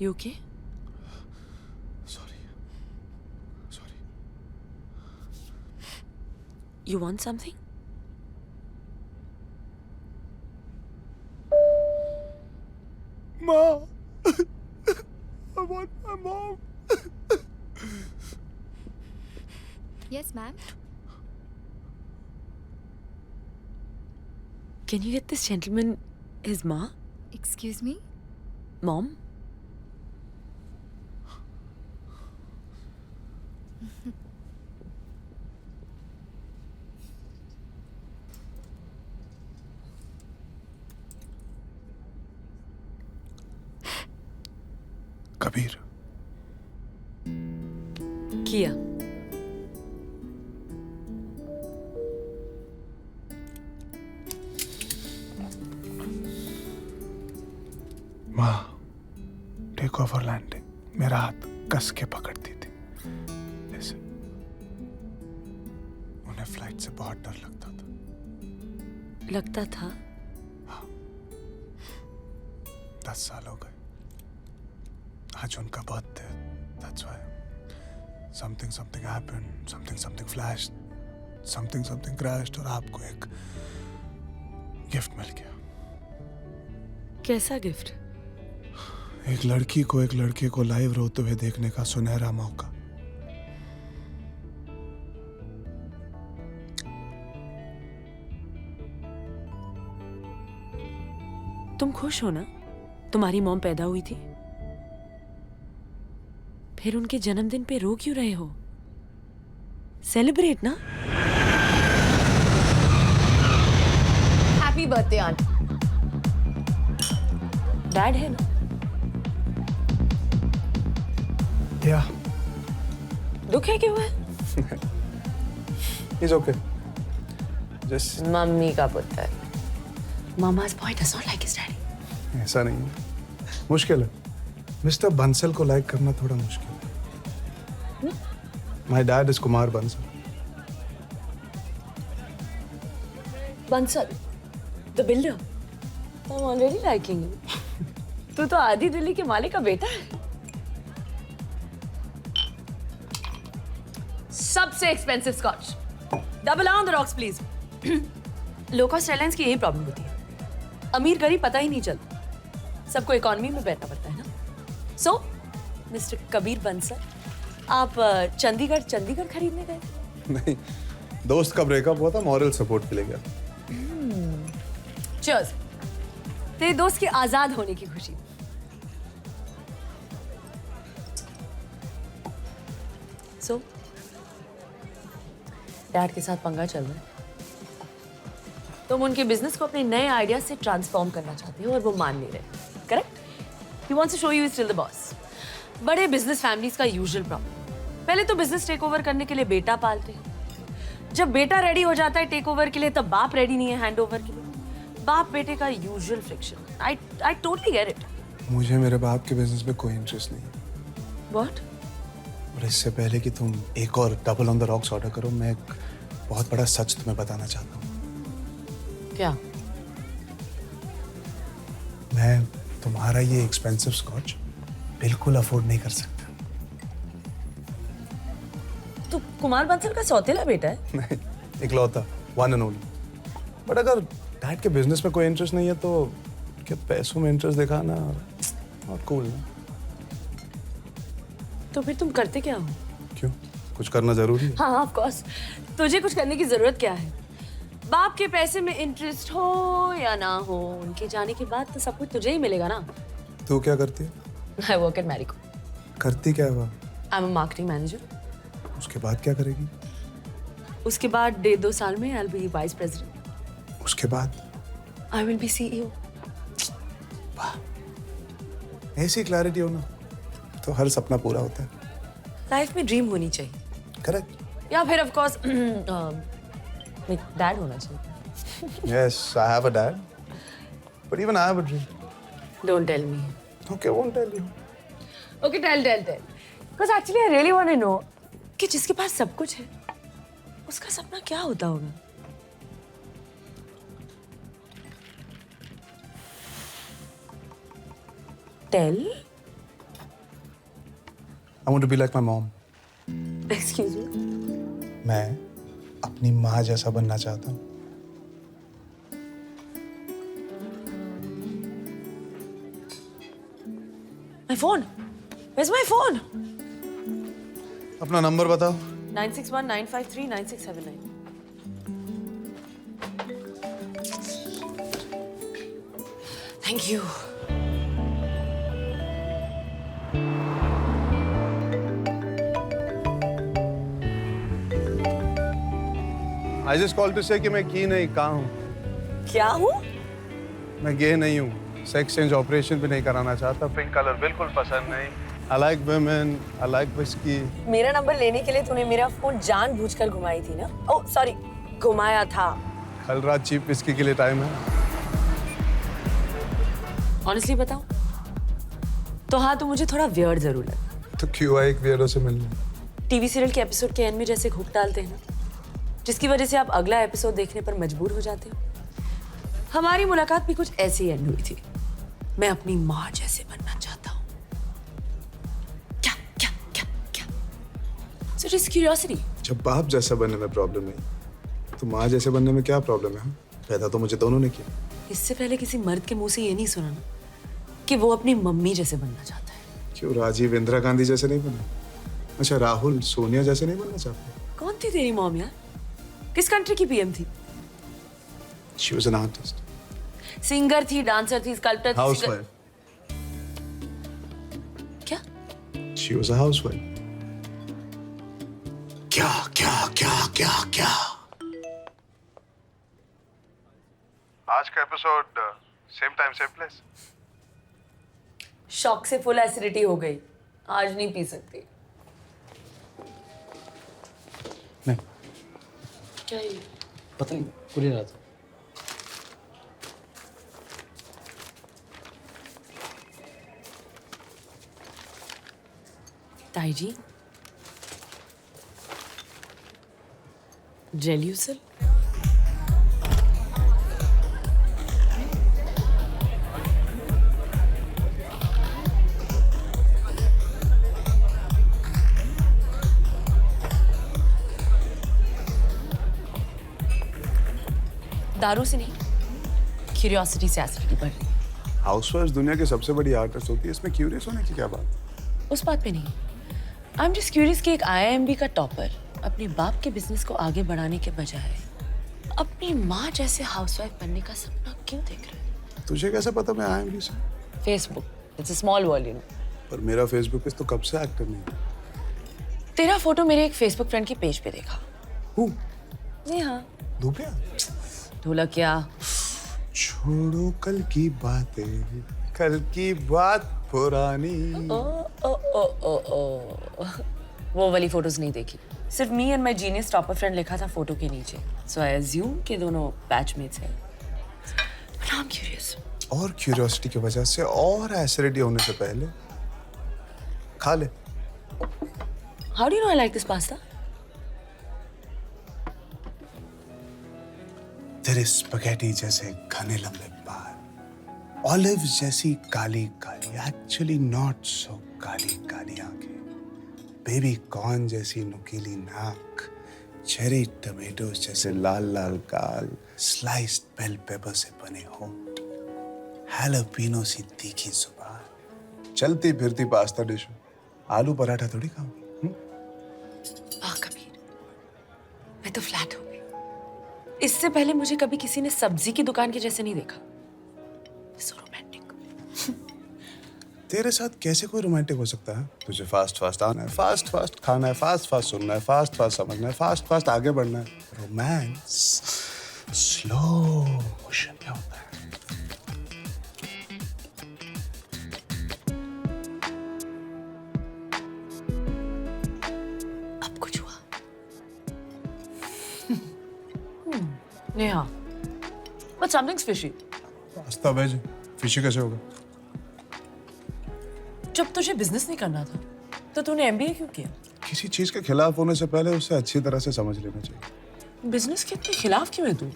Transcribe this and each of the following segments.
You okay? Sorry. You want something? Ma! I want my mom. Yes, ma'am. Can you get this gentleman his ma? Excuse me? Mom? Kabir किया. माँ take over landing मेरा हाथ कस के पकड़ती थी ऐसे. उन्हें फ्लाइट से बहुत डर लगता था. लगता था. 10 साल हो गए. आज उनका birthday. That's why something happened, something flashed, something crashed और आपको एक गिफ्ट मिल गया. कैसा गिफ्ट? एक लड़की को एक लड़के को लाइव रोते हुए देखने का सुनहरा मौका. तुम खुश हो ना? तुम्हारी मॉम पैदा हुई थी. फिर उनके जन्मदिन पे रो क्यों रहे हो? सेलिब्रेट ना. Happy birthday, aunt. डैड है ना? या दुख है क्यों है? Is okay. जस्ट मम्मी का पुत्र. Mama's boy does not like his daddy. ऐसा नहीं है. मुश्किल है. मिस्टर बंसल को लाइक करना थोड़ा मुश्किल है. My dad is Kumar Bansal. Bansal, the builder. I'm already liking you. तू तो आधी दिल्ली के मालिक का बेटा है. सबसे expensive scotch. Double on the rocks please. Low cost airlines की यही प्रॉब्लम होती है. अमीर गरीब पता ही नहीं चलता. सबको इकोनॉमी में बैठना पड़ता है ना. सो मिस्टर कबीर बंसल, आप चंडीगढ़ खरीदने गए? नहीं, दोस्त का ब्रेकअप हुआ था, मॉरल सपोर्ट के लिए गया. चीयर्स. तेरे दोस्त के आजाद होने की खुशी. सो डैड के साथ पंगा चल रहा है. तुम उनके बिजनेस को अपने नए आइडिया से ट्रांसफॉर्म करना चाहते हो और वो मान नहीं रहे. Correct? He wants to show you is still the boss. बड़े बिजनेस फैमिलीज का यूजुअल प्रॉब्लम. पहले तो बिजनेस टेक ओवर करने के लिए बेटा पालते हैं. जब बेटा रेडी हो जाता है टेक ओवर के लिए, तब बाप रेडी नहीं है हैंड ओवर के लिए. बाप बेटे का usual friction. I totally get it. मुझे मेरे बाप के बिजनेस में कोई इंटरेस्ट नहीं है. व्हाट? और इससे पहले कि तुम एक और double on the rocks order करो, मैं एक बहुत बड़ा सच तुम्हें बताना चाहता हूँ. क्या? मैं तुम्हारा ये एक्सपेंसिव स्कॉच बिल्कुल अफोर्ड नहीं कर सकता. तू कुमार बंसल का सौतेला बेटा है? नहीं, इकलौता, वन एंड ओनली. बट अगर डैड के बिजनेस में कोई इंटरेस्ट नहीं है तो क्या पैसों में इंटरेस्ट दिखाना और कूल ना. तो फिर तुम करते क्या हो? क्यों, कुछ करना जरूरी है? हाँ ऑफ कोर्स. तुझे कुछ करने की जरूरत क्या है? बाप के पैसे में इंटरेस्ट हो या ना हो, उनके जाने के बाद तो सब कुछ तुझे ही मिलेगा ना. तू क्या करती है? I work at Marico. करती क्या है वो? I am a marketing manager. उसके बाद क्या करेगी? उसके बाद 1.5-2 साल में I will be vice president. उसके बाद आई विल बी सीईओ. ऐसी क्लैरिटी हो ना तो हर सपना पूरा होता है. लाइफ में ड्रीम होनी चाहिए. करेक्ट. या फिर ऑफ कोर्स डैड होना चाहिए. Yes, I have a dad. But even I have a dream. Don't tell me. Okay, won't tell you. Okay tell. Because actually I really want to know कि जिसके पास सब कुछ है उसका सपना क्या होता होगा. Tell. I want to be like my mom. Excuse me? मैं अपनी माँ जैसा बनना चाहता हूँ. My phone. Where's my phone? अपना नंबर बताओ. 961-953-9679. Thank you. I just called to say कि मैं की नहीं कहाँ हूँ. क्या हूँ? मैं गे नहीं हूँ. सेक्स चेंज ऑपरेशन भी नहीं कराना चाहता. पिंक कलर बिल्कुल पसंद नहीं. I like women. I like whiskey. मेरा नंबर लेने के लिए तूने मेरा फोन जानबूझकर घुमाई थी ना? ओह सॉरी, घुमाया था. कल रात चीप विस्की के लिए टाइम है. ऑनेस्टली बताऊं तो हाँ, तो मुझे थोड़ा वियर्ड जरूर लगा. तो क्यों आए एक वियर्डो से मिलने? टीवी सीरियल के एपिसोड के एंड में जैसे हुक डालते हैं ना, जिसकी वजह से आप अगला एपिसोड देखने पर मजबूर हो जाते हो. हमारी मुलाकात भी कुछ ऐसी एंड हुई थी. मैं अपनी माँ जैसे बनना चाहता हूँ. क्या क्या क्या क्या? So just curiosity. जब बाप जैसा बनने में प्रॉब्लम नहीं, तो माँ जैसे बनने में क्या प्रॉब्लम है? पैदा तो मुझे दोनों ने किया. इससे पहले किसी मर्द के मुंह से ये नहीं सुना ना कि वो अपनी मम्मी जैसे बनना चाहता है. क्यों राजीव इंदिरा गांधी जैसे नहीं बना? अच्छा राहुल सोनिया जैसे नहीं बनना चाहता? कौन थी तेरी मॉम यार? किस कंट्री की पीएम थी? She was an artist. Singer थी, डांसर थी, स्कल्पटर थी. Housewife. क्या? She was a housewife. क्या क्या क्या क्या क्या? आज का episode same time same place. Shock से फुल एसिडिटी हो गई. आज नहीं पी सकती. नहीं. क्या ये? पता नहीं पूरी रात. ताई जी, जेल्यूसल. दारू से नहीं, क्यूरियोसिटी से एसिडिटी बढ़ रही है. हाउसवाइफ दुनिया की सबसे बड़ी आर्टिस्ट होती है. इसमें क्यूरियस होने की क्या बात? उस बात पे नहीं. आई एम जस्ट क्यूरियस कि एक IIMB का टॉपर अपने बाप के बिजनेस को आगे बढ़ाने के बजाय अपनी माँ जैसे हाउसवाइफ बनने का सपना क्यों देख रहा है? तुझे कैसे पता मैं IIMB से? Facebook, it's a small world you know. पर मेरा फेसबुक पे तो कब से एक्टिव नहीं है. तेरा फोटो मेरे एक फेसबुक फ्रेंड की पेज पे देखा. हूँ जी हाँ. धूपिया. ढोलकिया. छोड़ो कल की बातें, कल की बात पुरानी. ओ ओ ओ ओ ओ. वो वाली फोटोज नहीं देखी. सिर्फ me and my genius topper friend लिखा था फोटो के नीचे. सो आई अज्यूम कि दोनों बैचमेट्स हैं. But I am curious. और क्यूरियोसिटी की वजह से और एसिडिटी होने से पहले खा ले. How do you know I like this pasta? तेरे स्पगेटी जैसे घने लंबे बाल, ऑलिव जैसी Kali Kali, actually not so Kali Kali आंखें, बेबी कॉर्न जैसी नुकीली नाक, चेरी टमेटोज जैसे लाल लाल गाल, स्लाइस्ड बेल पेपर से बने होंठ, हैलोपिनो सी तीखी जुबान. चलती फिरती पास्ता डिश. आलू पराठा थोड़ी खाऊंगी. वाह कबीर, मैं तो फ्लैट हो गई. इससे पहले मुझे कभी किसी ने सब्जी की दुकान के जैसे नहीं देखा. So romantic. तेरे साथ कैसे कोई रोमांटिक हो सकता है? तुझे फास्ट फास्ट आना है, फास्ट फास्ट खाना है, फास्ट फास्ट सुनना है, फास्ट फास्ट समझना है, फास्ट फास्ट आगे बढ़ना है. रोमांस स्लो मोशन में होता है. अब कुछ हुआ. Neha, but something's fishy. Pasta veg, fishy कैसे होगा? जब तुझे बिजनेस नहीं करना था तो तूने MBA क्यों किया? किसी चीज के खिलाफ होने से पहले उसे अच्छी तरह से समझ लेना चाहिए. बिजनेस के इतने खिलाफ क्यों है तू?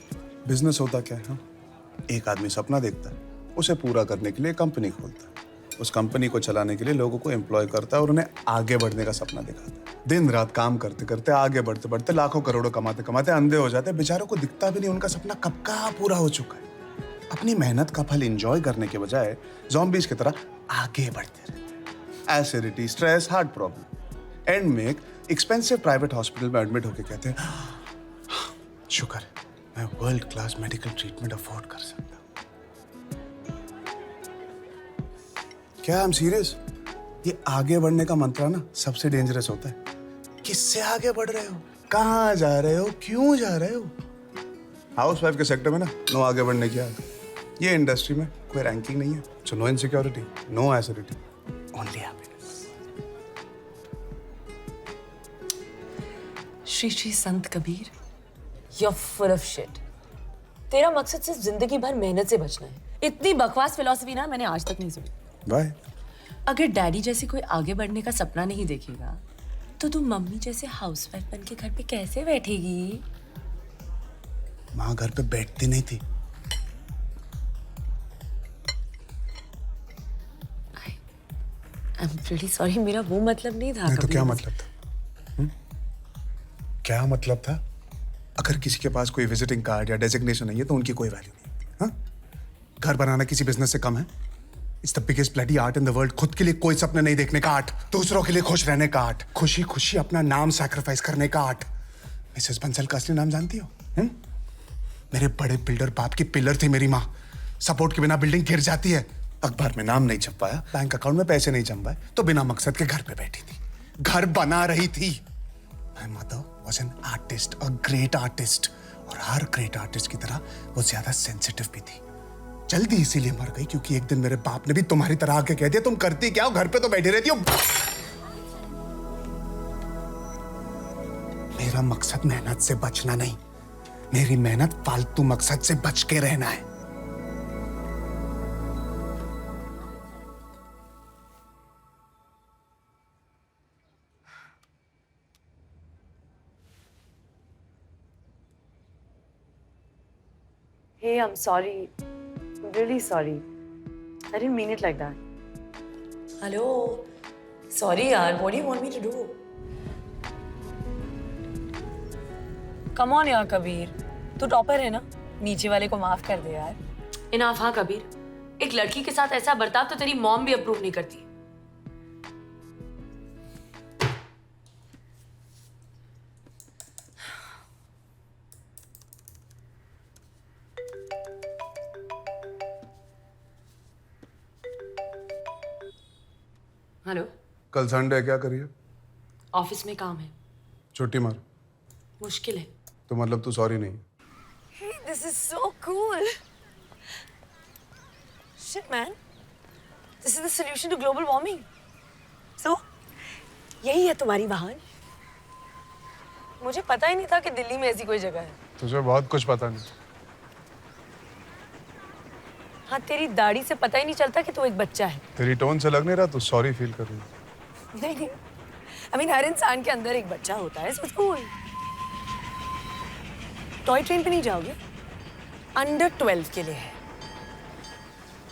बिजनेस होता क्या है? एक आदमी सपना देखता है, उसे पूरा करने के लिए कंपनी खोलता है. उस कंपनी को चलाने के लिए लोगों को एम्प्लॉय करता है और उन्हें आगे बढ़ने का सपना दिखाता है। दिन रात काम करते करते, आगे बढ़ते बढ़ते, लाखों करोड़ों कमाते कमाते अंधे हो जाते हैं। बेचारों को दिखता भी नहीं उनका सपना कब का पूरा हो चुका है। अपनी मेहनत का फल एंजॉय करने के बजाय ज़ॉम्बीज की तरह आगे बढ़ते रहते हैं। Acidity, stress, heart problem, and में एक एक्सपेंसिव प्राइवेट हॉस्पिटल में एडमिट होकर कहते हैं, शुक्र है मैं world class medical treatment afford कर सकता हूँ। क्या आई एम सीरियस? ये आगे बढ़ने का मंत्र ना सबसे डेंजरस होता है। किससे आगे बढ़ रहे हो, कहाँ जा रहे हो, क्यों जा रहे हो? हाउसवाइफ के सेक्टर में ना नो आगे बढ़ने की आदत। ये इंडस्ट्री में कोई रैंकिंग नहीं है, so no insecurity, no acidity, only happiness. Shri Shri Sant Kabir, you're full of shit. तेरा मकसद सिर्फ जिंदगी भर मेहनत से बचना है। इतनी बकवास फिलॉसफी ना मैंने आज तक नहीं सुनी। बाय। अगर डैडी जैसे कोई आगे बढ़ने का सपना नहीं देखेगा तो तू मम्मी जैसे हाउसवाइफ बन के घर पे कैसे बैठेगी? माँ घर पे बैठती नहीं थी। आई एम रियली सॉरी, मेरा वो मतलब नहीं था। नहीं तो कभी क्या भी। मतलब था? क्या मतलब था? अगर किसी के पास कोई विजिटिंग कार्ड या डेजिग्नेशन नहीं है तो उनकी कोई वैल्यू नहीं। हाँ? घर बनाना किसी बिजनेस से कम है? It's the biggest bloody art in the world. खुद के लिए कोई सपने नहीं देखने का आर्ट, दूसरों के लिए खुश रहने का आर्ट, खुशी खुशी अपना नाम सैक्रिफाइस करने का आर्ट। मिसेस बंसल का असली नाम जानती हो? मेरे बड़े बिल्डर बाप की पिलर थी मेरी माँ। सपोर्ट के बिना बिल्डिंग गिर जाती है। अखबार में नाम नहीं छपवाया, बैंक अकाउंट में पैसे नहीं जम पाए तो बिना मकसद के घर पे बैठी थी, घर बना रही थी। My mother was an artist, a great artist, और हर ग्रेट आर्टिस्ट की तरह वो ज्यादा सेंसिटिव भी थी। जल्दी इसीलिए मर गई क्योंकि एक दिन मेरे बाप ने भी तुम्हारी तरह आके कह दिया, तुम करती क्या हो, घर पे तो बैठी रहती हो। मेरा मकसद मेहनत से बचना नहीं, मेरी मेहनत फालतू मकसद से बच के रहना है। Hey, I'm sorry. I'm really sorry. I didn't mean it like that. Hello. Sorry yaar, what do you want me to do? Come on यार कबीर, तू टॉपर है ना, नीचे वाले को माफ कर दे यार। इनाफ। हाँ कबीर, एक लड़की के साथ ऐसा बर्ताव तो तेरी मॉम भी अप्रूव नहीं करती। हेलो। कल संडे क्या करिए? ऑफिस में काम है। छुट्टी मार। मुश्किल है। तो मतलब तू सॉरी नहीं? Hey, this is so cool. Shit, man. This is the solution to global warming. So, यही है तुम्हारी वाहन? मुझे पता ही नहीं था कि दिल्ली में ऐसी कोई जगह है। तुझे बहुत कुछ पता नहीं। हाँ, तेरी दाढ़ी से पता ही नहीं चलता कि तू एक बच्चा है। तेरी टोन से लग नहीं रहा तू सॉरी फील कर रही है। नहीं, I mean, हर इंसान के अंदर एक बच्चा होता है, so it's cool. Toy train पे नहीं जाओगे? अंडर 12 के लिए है।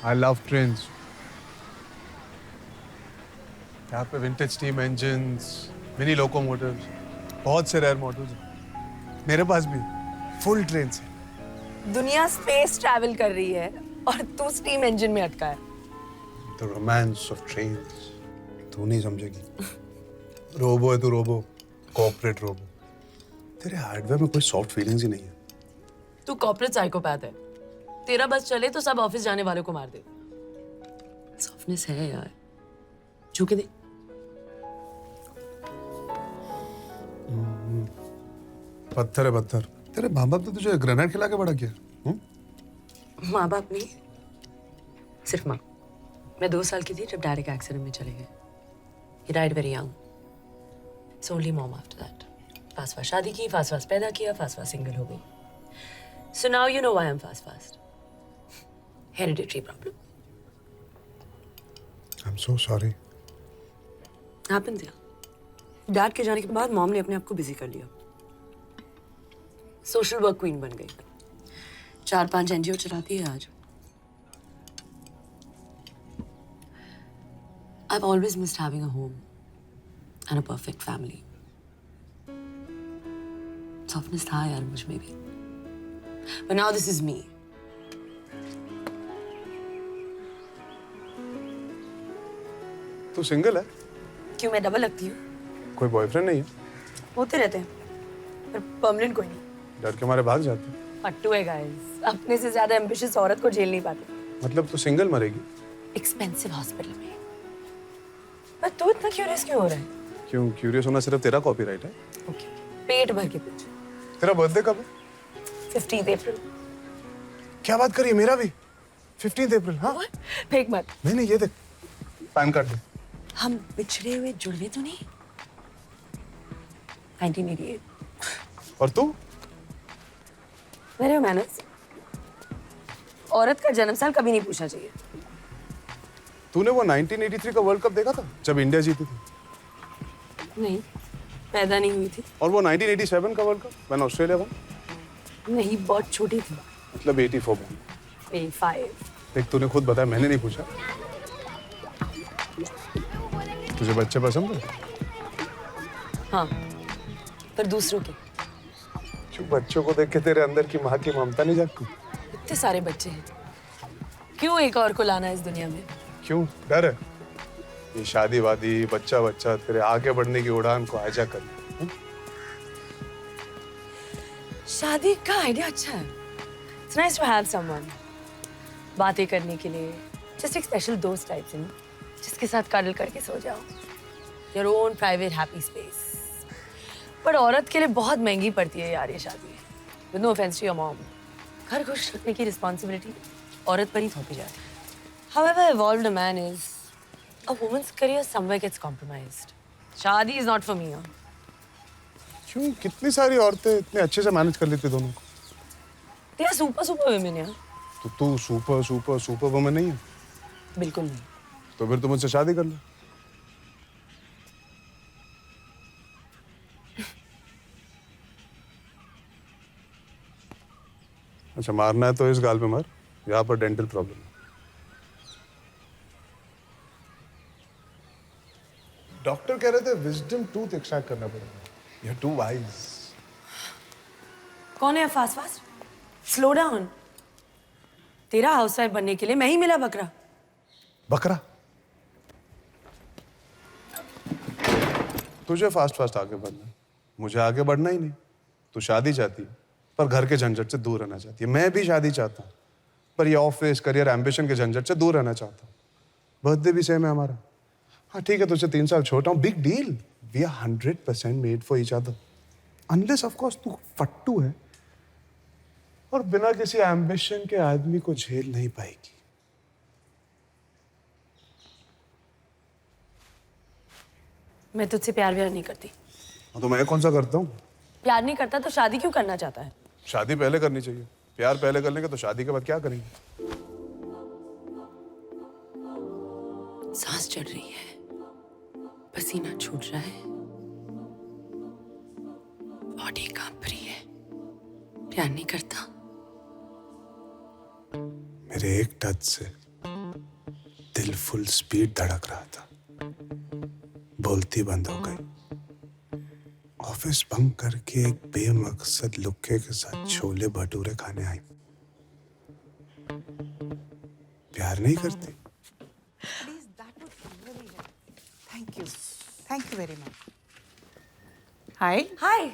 I love trains. यहाँ पे vintage steam engines, mini locomotives, बहुत से रेयर मॉडल्स हैं। मेरे पास भी फुल ट्रेन है। दुनिया स्पेस ट्रैवल कर रही है और तू स्टीम इंजन में अटका है। The romance of trains. तू नहीं समझेगी। रोबो है तू, रोबो, कॉर्पोरेट रोबो। तेरे हार्डवेयर में कोई सॉफ्ट फीलिंग्स ही नहीं है। तू कॉर्पोरेट साइकोपैथ है। तेरा बस चले तो सब ऑफिस जाने वालों को मार दे। सॉफ्टनेस है यार, छू के दे। पत्थर है पत्थर। तेरे माँ बाप ने तुझे ग्रेनाइट खिला के बड़ा किया? माँ बाप नहीं, सिर्फ माँ। मैं 2 साल की थी जब डैड एक एक्सीडेंट में चले गए। He died very young. So only mom after that. Fast fast शादी की, फास्ट फास्ट पैदा किया, फास्ट फास्ट सिंगल हो गई। So now you know why I'm fast. Hereditary problem. I'm so sorry. Happens यार। डैड के जाने के बाद मॉम ने अपने आप को बिजी कर लिया। सोशल वर्क क्वीन बन गई। 4-5 NGO चलाती है आज। I've always missed having a home and a perfect family. Softness था यार मुझ में भी. But now this is me. तू सिंगल है? क्यों मैं डबल लगती हूँ? कोई बॉयफ्रेंड नहीं है? होते रहते हैं, पर परमानेंट कोई नहीं. डर के मारे भाग जाते हैं। पट्टू है गाइस. अपने से ज्यादा एम्बिशियस औरत को झेल नहीं पाते. मतलब तू सिंगल मरेगी? एक्सपेंसिव हॉस्पिटल में. पर तू इतना क्यूरियस क्यों हो रहा है? क्यों क्यूरियस होना सिर्फ तेरा कॉपीराइट है? ओके, पेट भर के पूछ. तेरा बर्थडे कब है? 15 अप्रैल. क्या बात करी है, मेरा भी 15 अप्रैल. हाँ फेक मत. नहीं ये देख, पैन कार्ड दे. हम बिछड़े हुए जुड़वे तो नहीं? 1988. और तू? मेरे मैनर्स. औरत का जन्म साल कभी नहीं पूछना चाहिए. तूने वो 1983 का वर्ल्ड कप देखा था जब इंडिया जीती थी? नहीं, पैदा नहीं हुई थी. और वो 1987 का world cup when Australia won? नहीं, बहुत छोटी थी. मतलब 84 में. 85. देख तूने खुद बताया, मैंने नहीं पूछा. तुझे बच्चे पसंद है? हाँ, पर दूसरों के. क्यों बच्चों को देख के तेरे अंदर की माँ की ममता नहीं जागती? इतने सारे बच्चे हैं, क्यों एक और को लाना है इस दुनिया में? क्यों डर है? ये शादी वादी बच्चा बच्चा तेरे आगे बढ़ने की उड़ान को आजा कर. शादी का आइडिया अच्छा है. It's nice to have someone. बातें करने के लिए, just एक स्पेशल दोस्त टाइप से, जिसके साथ कडल करके सो जाओ. Your own private happy space. पर औरत के लिए बहुत महंगी पड़ती है यार ये शादी. With no offense to your mom. घर खुश रखने की रिस्पॉन्सिबिलिटी औरत पर ही थोपी जाती है. However evolved a man is, a woman's career somewhere gets compromised. शादी is not for me. क्यों कितनी सारी औरतें इतने अच्छे से मैनेज कर लेती दोनों को? They are super women यार. तो तू सुपर वुमन नहीं है? बिल्कुल नहीं. तो फिर तू मुझसे शादी कर ले. अच्छा मारना है तो इस गाल पे मार. यहाँ पर डेंटल प्रॉब्लम है. डॉक्टर कह रहे थे विजडम टूथ एक्सट्रैक्ट करना पड़ेगा. You're too wise. कौन है फास्ट? Slow down. तेरा हाउस वाइफ बनने के लिए मैं ही मिला बकरा. बकरा? तुझे फास्ट आगे बढ़ना है, मुझे आगे बढ़ना ही नहीं. तू शादी चाहती है पर घर के झंझट से दूर रहना चाहती है. मैं भी शादी चाहता हूँ पर ये ऑफिस करियर एम्बिशन के झंझट से दूर रहना चाहता हूँ. बर्थडे भी सेम है हमारा. हाँ ठीक है, तुझसे 3 साल छोटा हूँ. Big deal. We are 100% made for each other. Unless of course तू फट्टू है और बिना किसी एम्बिशन के आदमी को झेल नहीं पाएगी. मैं तुझसे प्यार व्यार नहीं करती. तो मैं कौन सा करता हूँ? प्यार नहीं करता तो शादी क्यों करना चाहता है? शादी पहले करनी चाहिए. प्यार पहले कर लेंगे तो शादी के बाद क्या करेंगे? सांस चढ़ रही है, पसीना छूट रहा है, बॉडी कांप रही है. प्यार नहीं करता. मेरे एक टच से दिल फुल स्पीड धड़क रहा था. बोलती बंद हो गई. ऑफिस बंक करके एक बेमकसद लुक्के के साथ छोले भटूरे खाने आई. प्यार नहीं करती. Please, that would be really nice. Thank you. Thank you very much. Hi. हाय.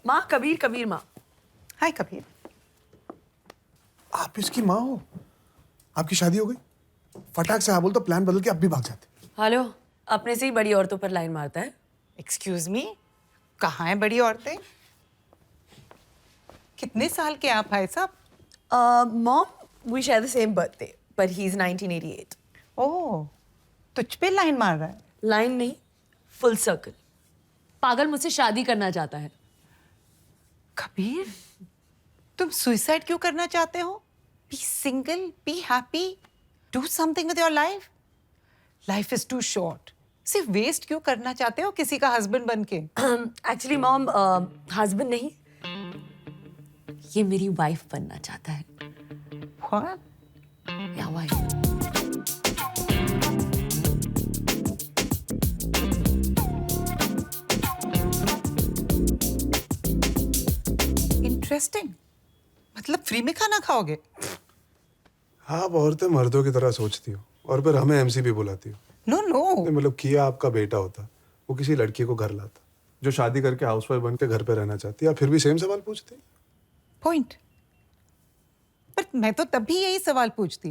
माँ कबीर माँ. Hi, Kabir. आप इसकी माँ हो? आपकी शादी हो गई? फटाक से हाँ बोल तो प्लान बदल के अब भी भाग जाते. हेलो, अपने से ही बड़ी औरतों पर लाइन मारता है. Excuse me. कहाँ हैं बड़ी औरतें? कितने साल के आप भाई साहब? Mom, we share the same birthday, but he's 1988. ओह, तुझ पे लाइन मार रहा है. लाइन नहीं, फुल सर्कल. पागल मुझसे शादी करना चाहता है. कबीर, तुम सुसाइड क्यों करना चाहते हो? Be single, be happy, do something with your life. Life is too short. सिर्फ वेस्ट क्यों करना चाहते हो किसी का हस्बैंड बन के? एक्चुअली मॉम, हस्बैंड नहीं, ये मेरी वाइफ बनना चाहता है. What? या वाइफ. इंटरेस्टिंग। मतलब फ्री में खाना खाओगे? आप औरतें मर्दों की तरह सोचती हो और फिर हमें एमसी भी बुलाती हो। No no. मतलब किया आपका बेटा होता, वो किसी लड़की को घर लाता जो शादी करके हाउसवाइफ बन के घर पे रहना चाहती है, आप फिर भी सेम सवाल पूछते। पॉइंट। पर मैं तो तब भी यही सवाल पूछती।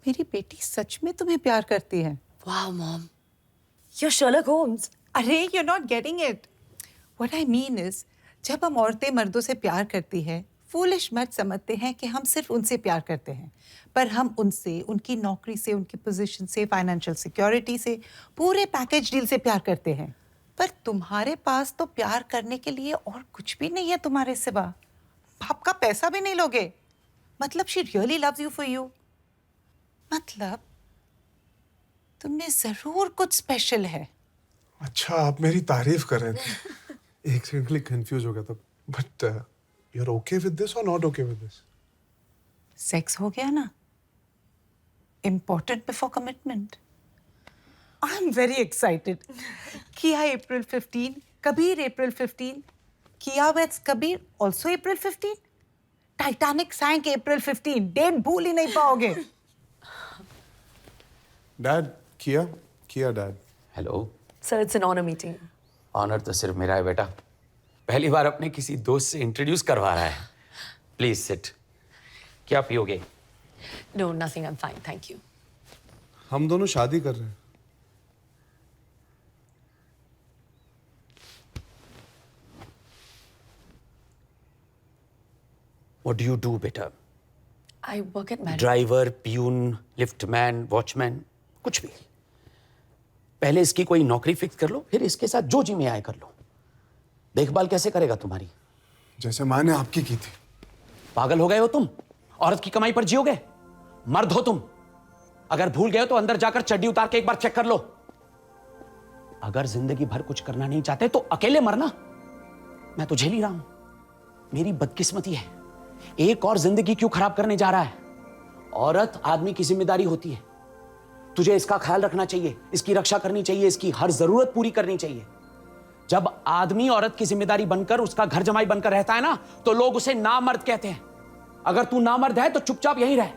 मेरी बेटी सच में तुम्हें प्यार करती है? Wow, Mom. You're Sherlock Holmes. अरे you're not getting it. What I mean is, जब हम औरतें मर्दों से प्यार करती है, फूलिश मर्द समझते हैं कि हम सिर्फ उनसे प्यार करते हैं, पर हम उनसे, उनकी नौकरी से, उनकी पोजीशन से, फाइनेंशियल सिक्योरिटी से, पूरे पैकेज डील से प्यार करते हैं। पर तुम्हारे पास तो प्यार करने के लिए और कुछ भी नहीं है तुम्हारे सिवा। बाप का पैसा भी नहीं लोगे। मतलब she really loves you for you. मतलब तुमने जरूर कुछ स्पेशल है। अच्छा, आप मेरी तारीफ कर रहे थे। एक सेकंड के लिए कंफ्यूज हो गया था। But you are okay with this और not okay with this? Sex हो गया ना, important before commitment. I am very excited. Kiya April 15, Kabir April 15, Kiya weds Kabir also April 15, Titanic sank April 15। Date भूल ही नहीं पाओगे। Dad, Kiya dad. Hello. Sir, it's an honor meeting. Honour तो सिर्फ मेरा है बेटा। पहली बार अपने किसी दोस्त से इंट्रोड्यूस करवा रहा है। Please sit. क्या पियोगे? No, nothing. I'm fine. Thank you. हम दोनों शादी कर रहे हैं। What do you do, बेटा? I work at Marriott. Driver, peon, liftman, watchman, कुछ भी। पहले इसकी कोई नौकरी फिक्स कर लो, फिर इसके साथ जो जी में आए कर लो। देखभाल कैसे करेगा तुम्हारी? जैसे माँ ने आपकी की थी। पागल हो गए हो तुम? औरत की कमाई पर जियोगे? मर्द हो तुम। अगर भूल गए हो तो अंदर जाकर चड्डी उतार के एक बार चेक कर लो। अगर जिंदगी भर कुछ करना नहीं चाहते तो अकेले मरना। मैं तो झेल ही रहा हूं। मेरी बदकिस्मती है। एक और जिंदगी क्यों खराब करने जा रहा है? औरत आदमी की जिम्मेदारी होती है। तुझे इसका ख्याल रखना चाहिए, इसकी रक्षा करनी चाहिए, इसकी हर जरूरत पूरी करनी चाहिए। जब आदमी औरत की जिम्मेदारी बनकर उसका घर जमाई बनकर रहता है ना, तो लोग उसे नामर्द कहते हैं। अगर तू नामर्द है तो चुपचाप यहीं रह।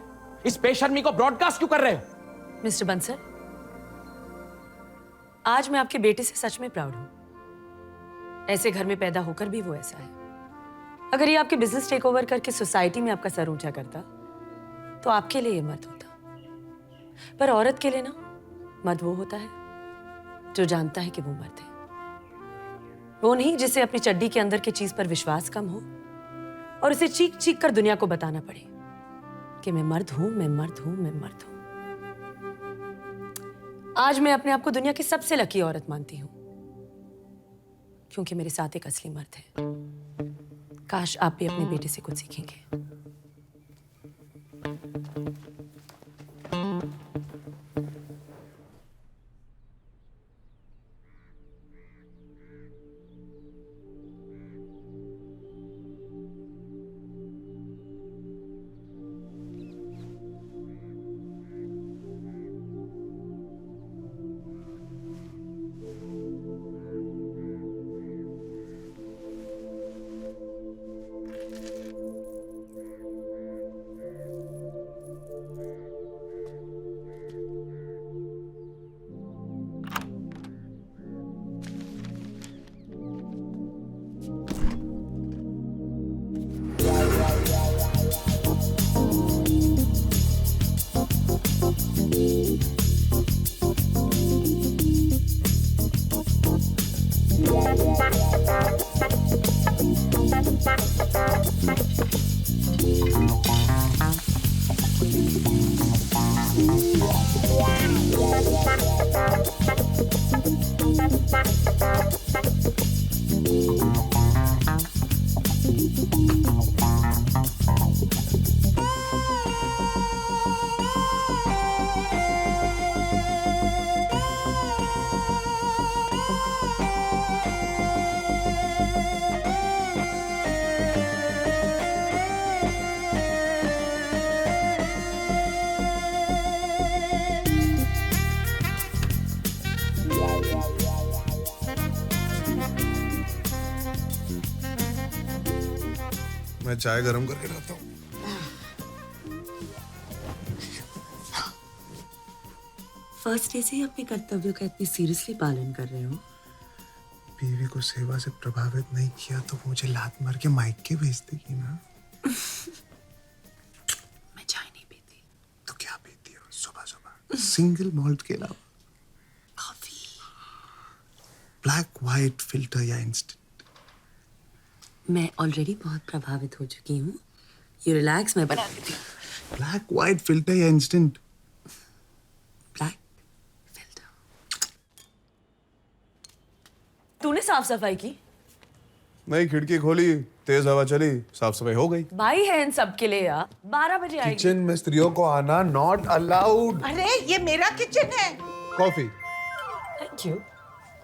इस बेशर्मी को ब्रॉडकास्ट क्यों कर रहे हो? मिस्टर बंसल, आज मैं आपके बेटे से सच में प्राउड हूं। ऐसे घर में पैदा होकर भी वो ऐसा है। अगर ये आपके बिजनेस टेक ओवर करके सोसाइटी में आपका सर ऊंचा करता तो आपके लिए ये मर्द होता। पर औरत के लिए ना, मर्द वो होता है जो जानता है कि वो मर्द है। वो नहीं जिसे अपनी चड्डी के अंदर की चीज पर विश्वास कम हो और उसे चीख चीख कर दुनिया को बताना पड़े कि मैं मर्द हूं, मैं मर्द हूं, मैं मर्द हूं। आज मैं अपने आप को दुनिया की सबसे लकी औरत मानती हूं, क्योंकि मेरे साथ एक असली मर्द है। काश आप भी अपने बेटे से कुछ सीखेंगे। मैं चाय गरम करके लाता हूँ। फर्स्ट डे से ही अपने कर्तव्यों का इतनी सीरियसली पालन कर रहे हो। बीवी को सेवा से प्रभावित नहीं किया तो मुझे लात मार के माइक के भेज देगी ना। मैं चाय नहीं पीती। तो क्या पीती हो सुबह सुबह? सिंगल मॉल्ट के अलावा? कॉफी। ब्लैक व्हाइट फिल्टर या इंस्टेंट? मैं ऑलरेडी बहुत प्रभावित हो चुकी हूँ। यू रिलैक्स, मैं बना देती हूँ। ब्लैक व्हाइट फिल्टर या इंस्टेंट? Black filter. तूने साफ सफाई की? नहीं, खिड़की खोली, तेज हवा चली, साफ सफाई हो गई। भाई है इन सब के लिए यार। 12 बजे आएगी। किचन में स्त्रियों को आना नॉट अलाउड। अरे ये मेरा किचन है। कॉफी? Thank you.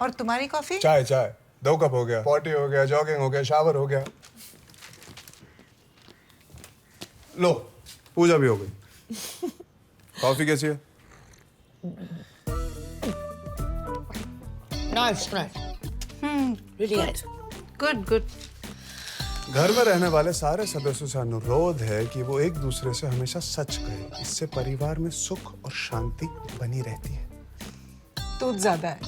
और तुम्हारी कॉफी? चाय चाय 2 कप हो गया, पॉटी हो गया, जॉगिंग हो गया, शावर हो गया। लो, पूजा भी हो गई। कॉफी कैसी है? Nice nice. Really nice. Good good. घर में रहने वाले सारे सदस्यों से अनुरोध है कि वो एक दूसरे से हमेशा सच कहें। इससे परिवार में सुख और शांति बनी रहती है। दूध ज्यादा है।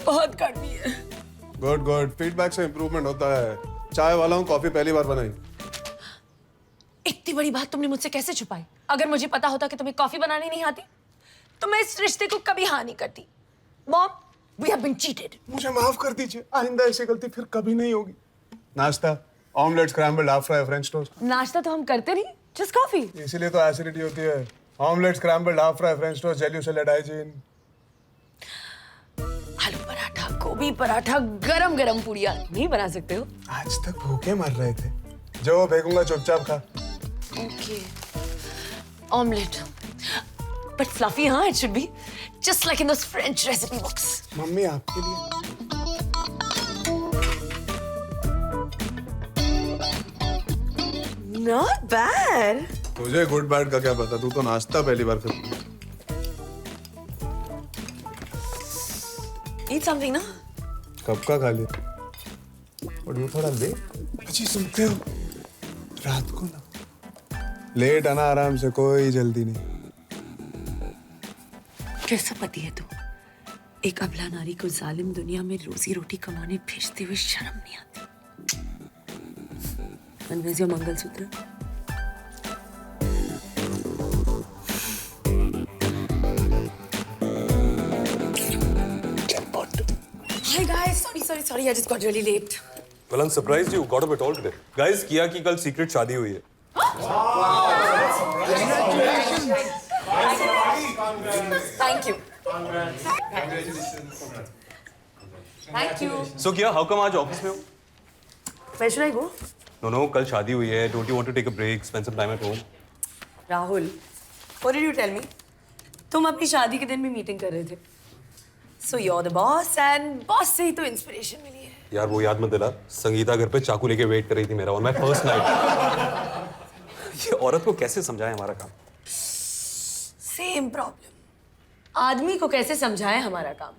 बहुत कड़वी है। गुड गुड, फीडबैक से इम्प्रूवमेंट होता है। चाय वाला हूँ, कॉफी पहली बार बनाई। इतनी बड़ी बात तुमने मुझसे कैसे छुपाई? अगर मुझे पता होता कि तुम्हें कॉफी बनानी नहीं आती तो मैं इस रिश्ते को कभी हाँ नहीं करती। Mom, we have been cheated. मुझे माफ कर दीजिए, आइंदा ऐसी गलती फिर कभी नहीं होगी। नाश्ता, omelette, scrambled, half fry, French toast. नाश्ता तो हम करते नहीं, जस्ट कॉफी। इसीलिए तो एसिडिटी होती है। Omelette, scrambled, half fry, French toast, jelly salad, hygiene. आलू पराठा, गोभी पराठा, गरम गरम पूड़ियाँ नहीं बना सकते हो? आज तक भूखे मर रहे थे। जो फेंकूंगा चुपचाप खा। Okay, omelette, but fluffy. हाँ, it should be just like in those French recipe books. Mummy आपके लिए। Not bad. तुझे गुड बैड का क्या पता, तू तो नाश्ता पहली बार करती है। ईट समथिंग ना। कब का खा लिया? और ये थोड़ा ले। अच्छी सुनते हो? रात को ना लेट आना, आराम से, कोई जल्दी नहीं। कैसा पति है तू? एक अबला नारी को जालिम दुनिया में रोजी रोटी कमाने भेजते हुए शर्म नहीं आती? And where's your mangalsutra? Hi guys, sorry, I just got really late. Well, I'm surprised you got up at all today. Guys, किया की कल सीक्रेट शादी हुई है। Thank you. Thank you. So किया, how come आज ऑफिस में हो? Where should I go? No, कल शादी हुई है. Don't you want to take a break, spend some time at home? Rahul, what did you tell me? तुम अपनी शादी के दिन भी मीटिंग कर रहे थे. So you're the boss and boss से ही तो इंस्पिरेशन मिली है. यार वो याद मत दिला. संगीता घर पे चाकू लेके वेट कर रही थी मेरा on my first night. ये औरत को कैसे समझाए हमारा काम? Same problem. आदमी को कैसे समझाए हमारा काम?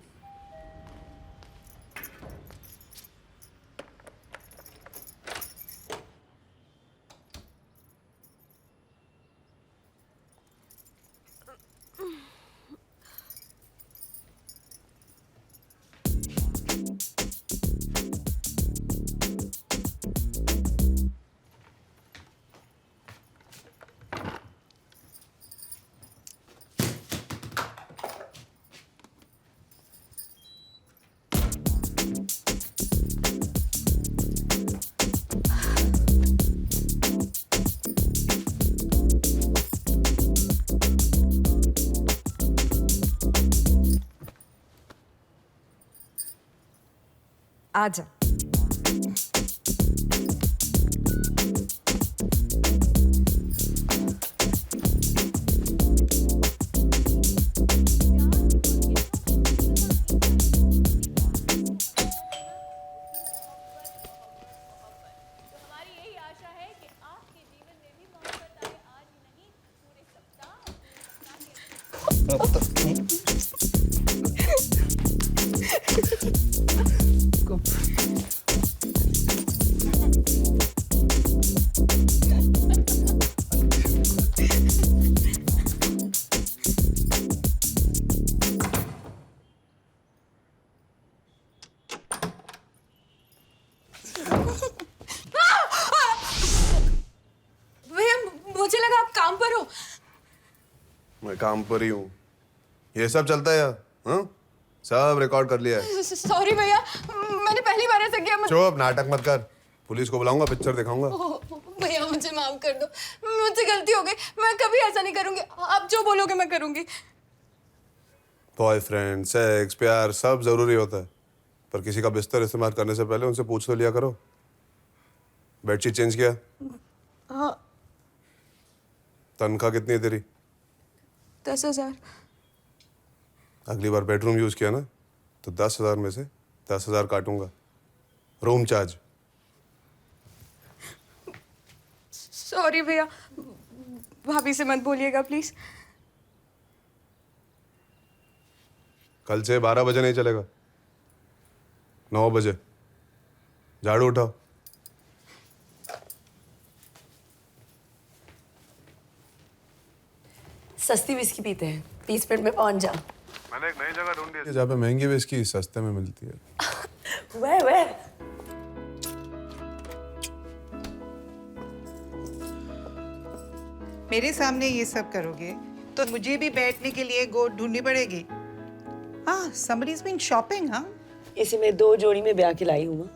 आजा। मैं काम पर ही हूँ। ये सब चलता है यार, हाँ? सब रिकॉर्ड कर लिया है। सॉरी भैया, मैंने पहली बार ऐसा किया। चुप, नाटक मत कर। पुलिस को बुलाऊंगा, पिक्चर दिखाऊंगा। भैया मुझे माफ कर दो, मुझसे गलती हो गई, मैं कभी ऐसा नहीं करूंगी। आप जो बोलोगे मैं करूंगी। बॉयफ्रेंड, सेक्स, प्यार सब जरूरी होता है, पर किसी का बिस्तर इस्तेमाल करने से पहले उनसे पूछ तो लिया करो। बेडशीट चेंज किया? हाँ। तनख्वाह कितनी है तेरी? 10,000। अगली बार बेडरूम यूज किया ना तो 10,000 में से 10,000 काटूंगा। Room charge. सॉरी भैया, भाभी से मत बोलिएगा प्लीज। कल से 12 बजे नहीं चलेगा, 9 बजे। झाड़ू उठाओ। सस्ती विस्की पीते हैं, 30 मिनट में पहुंच जा। मैंने एक नई जगह ढूंढी है जहाँ पे महंगी विस्की सस्ते में मिलती है। Where? मेरे सामने ये सब करोगे तो मुझे भी बैठने के लिए गोद ढूंढनी पड़ेगी। हाँ, somebody's been shopping, हाँ? इसी में 2 जोड़ी में ब्याह के लाई हूँ मैं,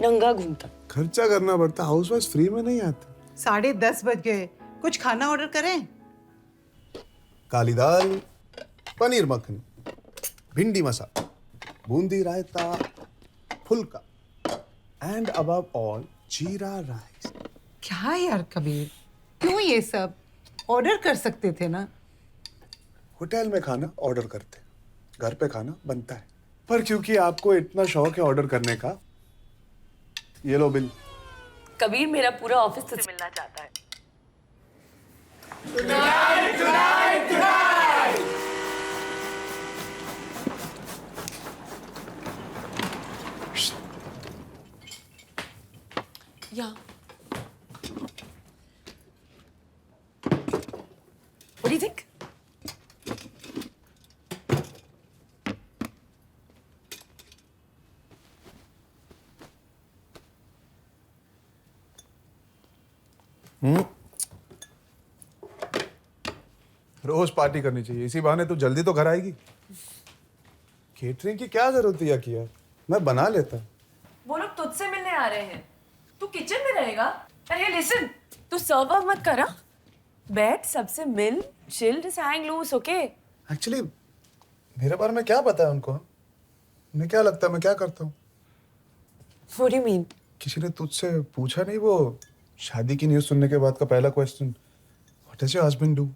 नंगा घूमता। खर्चा करना पड़ता, हाउसवाइफ फ्री में नहीं आती। 10:30 बज गए, कुछ खाना ऑर्डर करें? काली दाल, पनीर मखनी, भिंडी मसाला, बूंदी रायता, फुल्का, एंड अबव ऑल जीरा राइस। क्या यार कबीर, क्यों ये सब? ऑर्डर कर सकते थे ना। होटल में खाना ऑर्डर करते, घर पे खाना बनता है, पर क्योंकि आपको इतना शौक है ऑर्डर करने का, ये लो बिल। कबीर मेरा पूरा ऑफिस तुझसे मिलना चाहता है। Yeah. What do you think? रोज पार्टी करनी चाहिए, इसी बहाने तू जल्दी तो घर आएगी। केटरिंग की क्या जरूरत है किया, मैं बना लेता। वो लोग तुझसे मिलने आ रहे हैं, तू किचन में रहेगा। अरे लिसन, तू सर्व मत करा, बैठ सबसे मिल, chill, just hang loose, okay? Actually मेरे बारे में क्या पता है उनको? उन्हें क्या लगता है मैं क्या करता हूँ? What do you mean? किसी ने तुझसे पूछा नहीं वो शादी की न्यूज़ सुनने के बाद का पहला question, what does your husband do?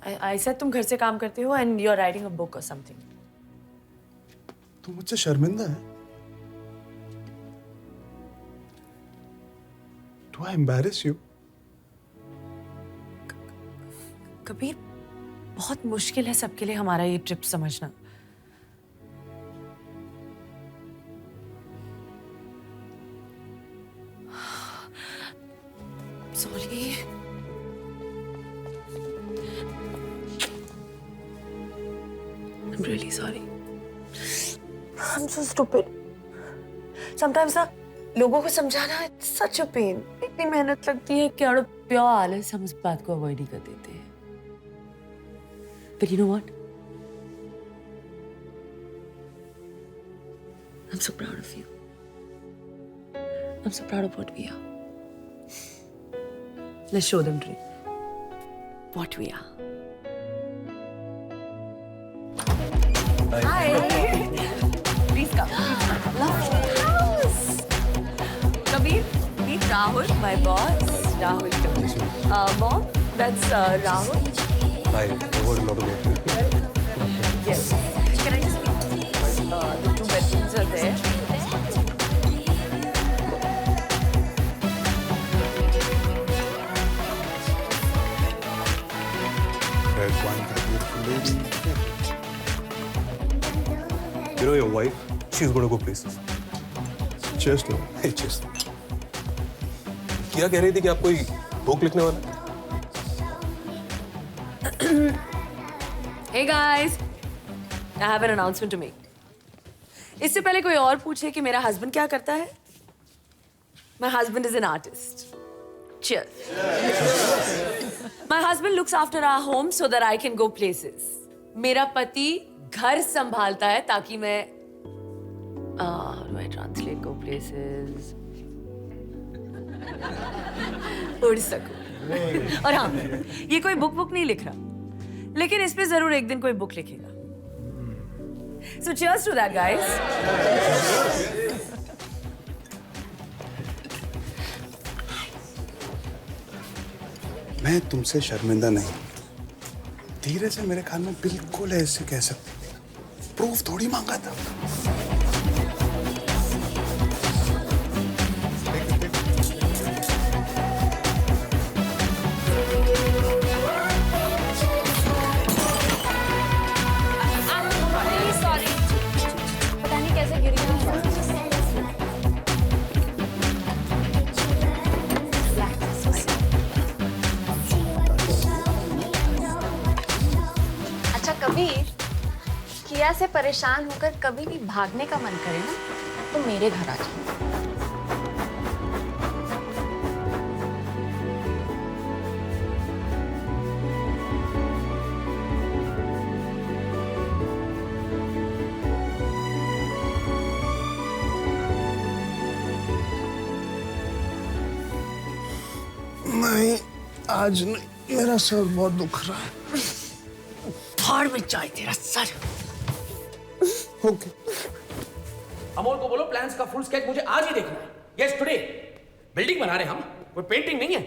I said तुम घर से काम करते हो and you're writing a book or something. तू मुझसे शर्मिंदा है? Do I embarrass you? Kabir, बहुत मुश्किल है सबके लिए हमारा ये ट्रिप समझना। Sorry. I'm really sorry. I'm so stupid. Sometimes ना लोगों को समझाना it's such a pain. इतनी मेहनत लगती है कि out of pure आलस हम इस बात को avoid ही कर देते हैं. But you know what? I'm so proud of you. I'm so proud of what we are. Let's show them, Dre, what we are. Hi. Please come. Lovely house. Kabir, meet Rahul, my boss. Rahul Kabir. Mom, that's Rahul. Hi, I would love to meet you. Yes. Can I just meet? The 2 bedrooms are there. Red wine for a beautiful lady. You know your wife, she's going to go places. Cheers to Hey, cheers. क्या कह रही थी कि आप कोई book लिखने वाला है? Hey guys, I have an announcement to make. इससे पहले कोई और पूछे कि मेरा हस्बैंड क्या करता है? My husband is an artist. Cheers. My husband looks after our home so that I can go places. मेरा पति घर संभालता है ताकि मैं how do I translate go places? उड़ सकूं. और हाँ, ये कोई बुक नहीं लिख रहा, लेकिन इस पे जरूर एक दिन कोई बुक लिखेगा. So cheers to that, guys. मैं तुमसे शर्मिंदा नहीं. धीरे से मेरे ख्याल में बिल्कुल ऐसे कह सकते. प्रूफ थोड़ी मांगा था. Sorry. पता नहीं कैसे गिर गया. अच्छा कबीर, किया से परेशान होकर कभी भी भागने का मन करे ना तो मेरे घर आ जाओ. नहीं, आज नहीं. मेरा सर बहुत दुख रहा है. फाड़ में जाए तेरा सर. ओके. अमोल को बोलो प्लान्स का फुल स्केच मुझे आज ही देखना है. Yes today. बिल्डिंग बना रहे हम, कोई पेंटिंग नहीं है.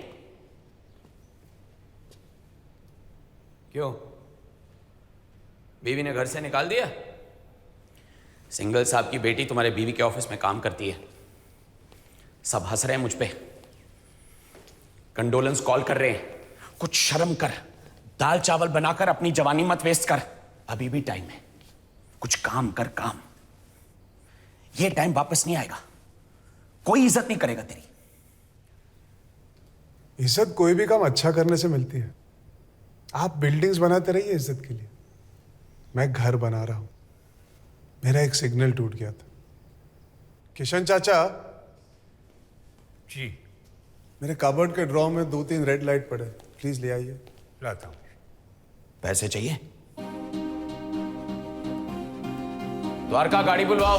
क्यों, बीवी ने घर से निकाल दिया? सिंगल साहब की बेटी तुम्हारे बीवी के ऑफिस में काम करती है. सब हंस रहे हैं मुझ पे, कंडोलेंस कॉल कर रहे हैं. कुछ शर्म कर. दाल चावल बनाकर अपनी जवानी मत वेस्ट कर. अभी भी टाइम है. कुछ काम कर, काम. ये टाइम वापस नहीं आएगा. कोई इज्जत नहीं करेगा तेरी. इज्जत कोई भी काम अच्छा करने से मिलती है. आप बिल्डिंग्स बनाते रहिए इज्जत के लिए. मैं घर बना रहा हूं. मेरा एक सिग्नल टूट गया था. किशन चाचा जी. मेरे कबर्ड के ड्रॉ में 2-3 रेड लाइट पड़े, प्लीज ले आइए. लाता हूं. पैसे चाहिए? द्वारका गाड़ी बुलवाओ.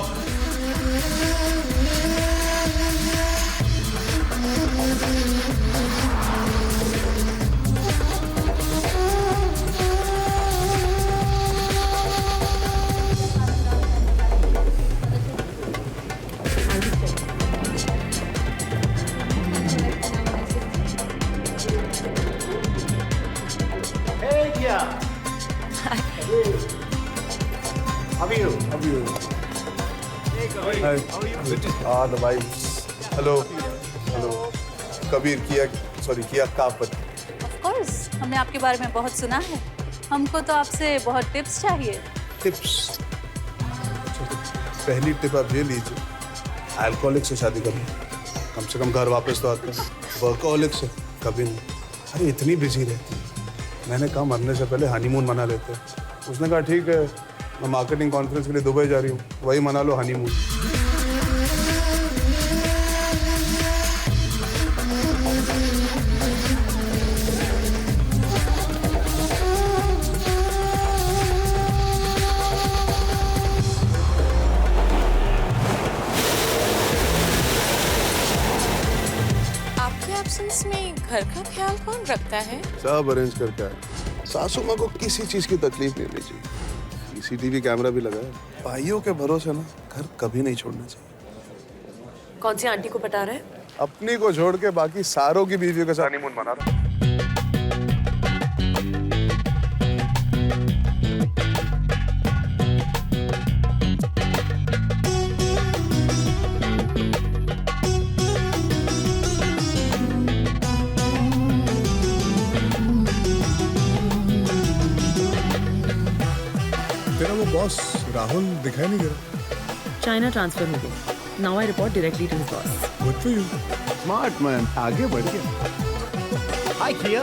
The vibes. Hello hello. Kabir Kiya कापत. Of course, हमने आपके बारे में बहुत सुना है. हमको तो आपसे बहुत टिप्स चाहिए. टिप्स. पहली टिप आप ये लीजिए, अल्कोहलिक से शादी करो. कम से कम घर वापस तो आते हैं. वर्कोहलिक से कभी नहीं. अरे इतनी बिजी रहती है. मैंने कहा मरने से पहले हनीमून मना लेते हैं. उसने कहा ठीक है, मैं मार्केटिंग कॉन्फ्रेंस के लिए दुबई जा रही हूँ, वही मना लो हनीमून. आपके एब्सेंस में घर का ख्याल कौन रखता है? सब अरेंज करके आए. सासू माँ को किसी चीज की तकलीफ नहीं होनी चाहिए. सीसीटीवी कैमरा भी लगा है. भाइयों के भरोसे ना घर कभी नहीं छोड़ना चाहिए. कौन सी आंटी को पटा रहा है? अपनी को छोड़ के बाकी सारों की बीवियों के साथ हनीमून मना रहा. तेरा वो बॉस राहुल दिखाई नहीं दे रहा. चाइना ट्रांसफर हो गया. Now I report directly to his boss. Good for you. Smart man, आगे बढ़ गया. हाय किया.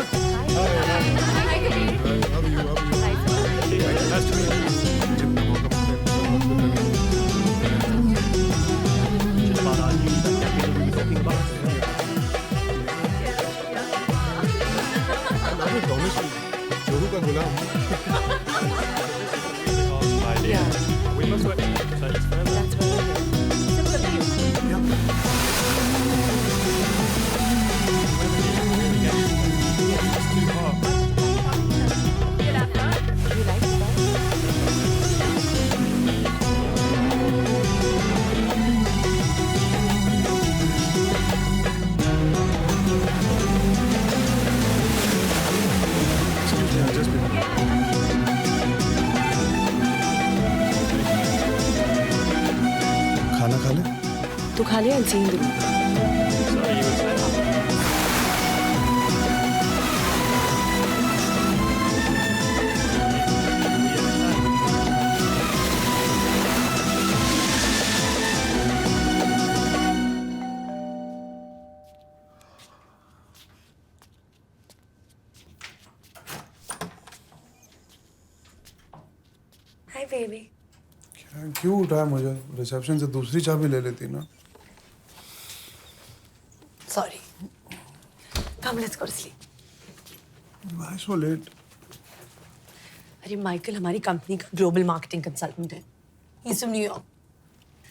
तू खा लिया सीन दे। Hi baby. क्यों उठाया मुझे? रिसेप्शन से दूसरी चाबी ले लेती ना। Sorry. Come let's go to sleep. Why so late? अरे माइकल हमारी कंपनी का ग्लोबल मार्केटिंग कंसल्टेंट है। He's from New York.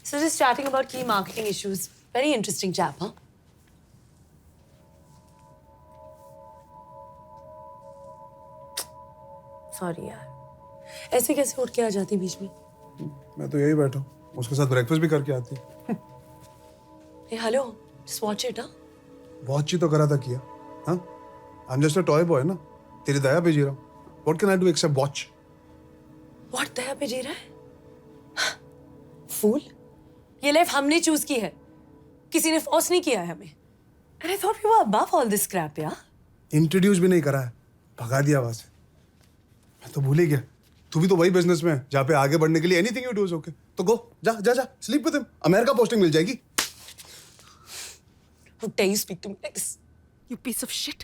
So just chatting about key marketing issues. Very interesting chap, huh? Sorry यार। ऐसे कैसे उठ के आ जाती बीच में? मैं तो यही बैठा हूँ, उसके साथ ब्रेकफास्ट भी करके आती। Hey, hello. Just watch it, huh? Watch ही तो करा था किया, हाँ? I'm just a toy boy ना, तेरी दया पे जी रहा हूँ। What can I do except watch? What दया पे जी रहा है? फूल? ये लाइफ हमने चूज की है, किसी ने फोर्स नहीं किया है हमें। And I thought we were above all this crap, यार। इंट्रोड्यूस भी नहीं करा है, भगा दिया वहां से। मैं तो भूल ही गया, तू भी तो वही बिजनेस में है जहाँ पे आगे बढ़ने के लिए anything you do is okay. तो गो, जा जा जा, sleep with him, America posting मिल जाएगी। How dare you speak to me like this? You piece of shit.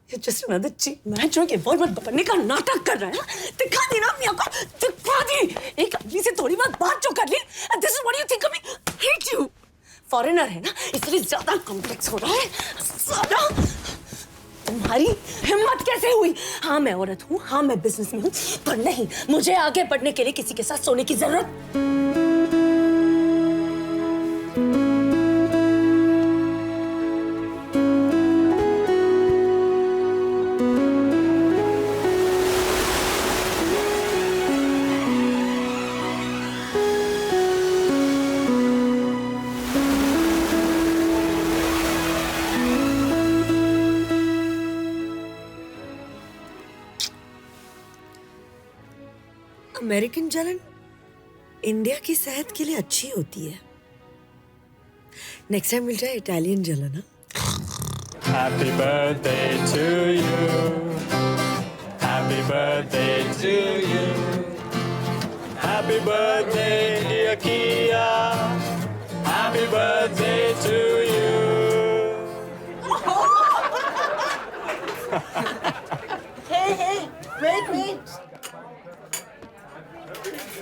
You're just another cheap man जो कि बहुत बनने का नाटक कर रहा है। दिखा दी ना अपनी आंखों, दिखा दी। एक आदमी से थोड़ी बात जो कर ली, and this is what you think of me? Hate you. Foreigner है ना, इसलिए ज्यादा कॉम्प्लेक्स हो रहा है। ज्यादा। तुम्हारी हिम्मत कैसे हुई? हाँ मैं औरत हूँ, हाँ मैं बिजनेस में हूँ, पर नहीं, मुझे आगे बढ़ने के लिए किसी के साथ सोने की जरूरत। अमेरिकन जलन इंडिया की सेहत के लिए अच्छी होती है। नेक्स्ट टाइम मिल जाए इटालियन जलन। हाँ? Happy birthday to you. Happy birthday to you. Happy birthday, dear Kia. Happy birthday to you. Hey, wait.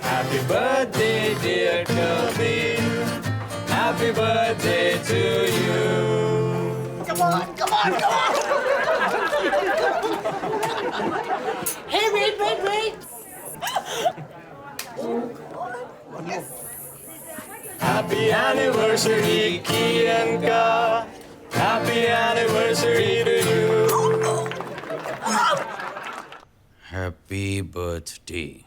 Happy birthday, dear Kirby. Happy birthday to you. Come on. Hey, wait. Happy anniversary, Kianka. Happy anniversary to you. Happy birthday.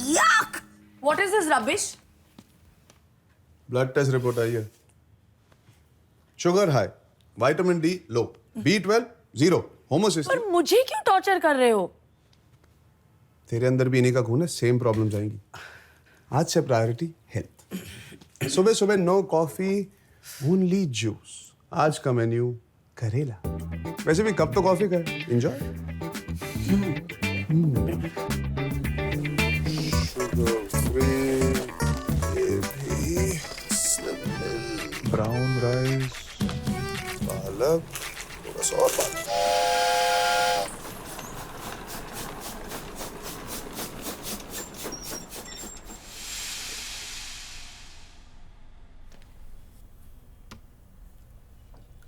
Yuck! What is this rubbish? Blood test report आई है। Sugar high, vitamin D low, B12 0, homocysteine. पर मुझे क्यों torture कर रहे हो? तेरे अंदर भी इन्हीं का खून है, सेम प्रॉब्लम जाएंगी। आज से प्रायोरिटी हेल्थ। सुबह सुबह नो कॉफी, ओनली जूस। आज का मेन्यू करेला। वैसे भी कब तो कॉफी का एंजॉय। ब्राउन राइस, पालक, थोड़ा सा और पालक।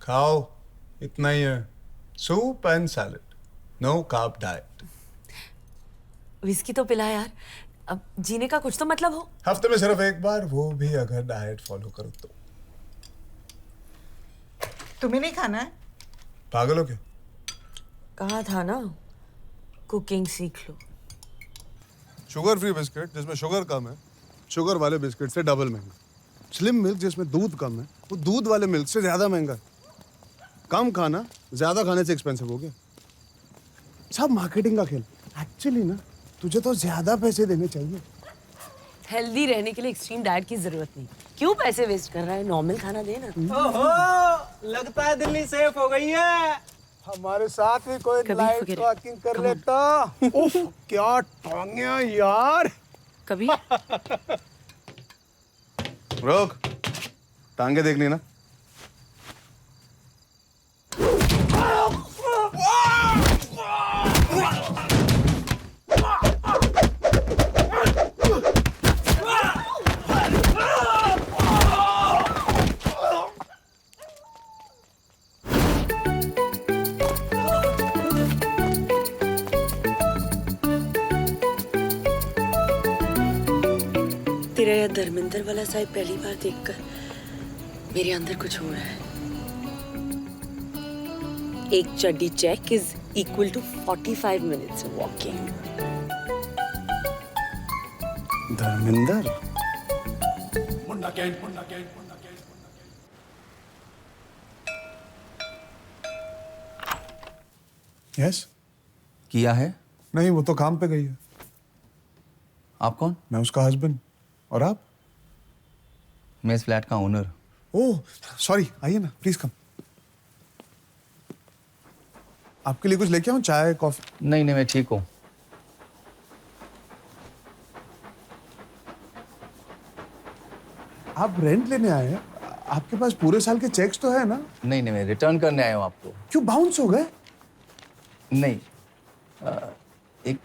खाओ, इतना ही है। Soup and salad, no carb diet. Whisky तो पिला यार, अब जीने का कुछ तो मतलब हो। हफ्ते में सिर्फ एक बार, वो भी अगर डाइट फॉलो करो तो। तुम्हें नहीं खाना है? पागल हो क्या? कहा था ना कुकिंग सीख लो। शुगर फ्री बिस्किट जिसमें शुगर कम है, शुगर वाले बिस्किट से डबल महंगा। स्लिम मिल्क जिसमें दूध कम है, वो दूध वाले मिल्क से ज्यादा महंगा है। कम खाना ज्यादा खाने से एक्सपेंसिव हो गया। सब मार्केटिंग का खेल। एक्चुअली ना तुझे तो ज्यादा पैसे देने चाहिए। हेल्दी रहने के लिए एक्सट्रीम डाइट की जरूरत नहीं। क्यों पैसे वेस्ट कर रहा है? नॉर्मल खाना देना। ओहो, लगता है दिल्ली सेफ हो गई है। हमारे साथ भी कोई कभी लाइट forget it. वॉकिंग कर लेता। उफ, क्या टांगिया यार। कभी रोक, टांगे देखनी ना। तेरा यह धर्मेंद्र वाला साइड पहली बार देखकर मेरे अंदर कुछ हो रहा है। एक चड्डी check is equal to 45 minutes walking. Dharmendra, yes. किया है? नहीं, वो तो काम पे गई है। आप कौन? मैं उसका हस्बैंड। और आप? मैं इस फ्लैट का ओनर। ओह सॉरी, आइए ना प्लीज कम। आपके लिए कुछ लेके आऊं? चाय कॉफी? नहीं नहीं, मैं ठीक हूँ। आप रेंट लेने आए हैं? आपके पास पूरे साल के चेक्स तो है ना? नहीं नहीं, मैं रिटर्न करने आया हूँ आपको। क्यों बाउंस हो गए? नहीं, एक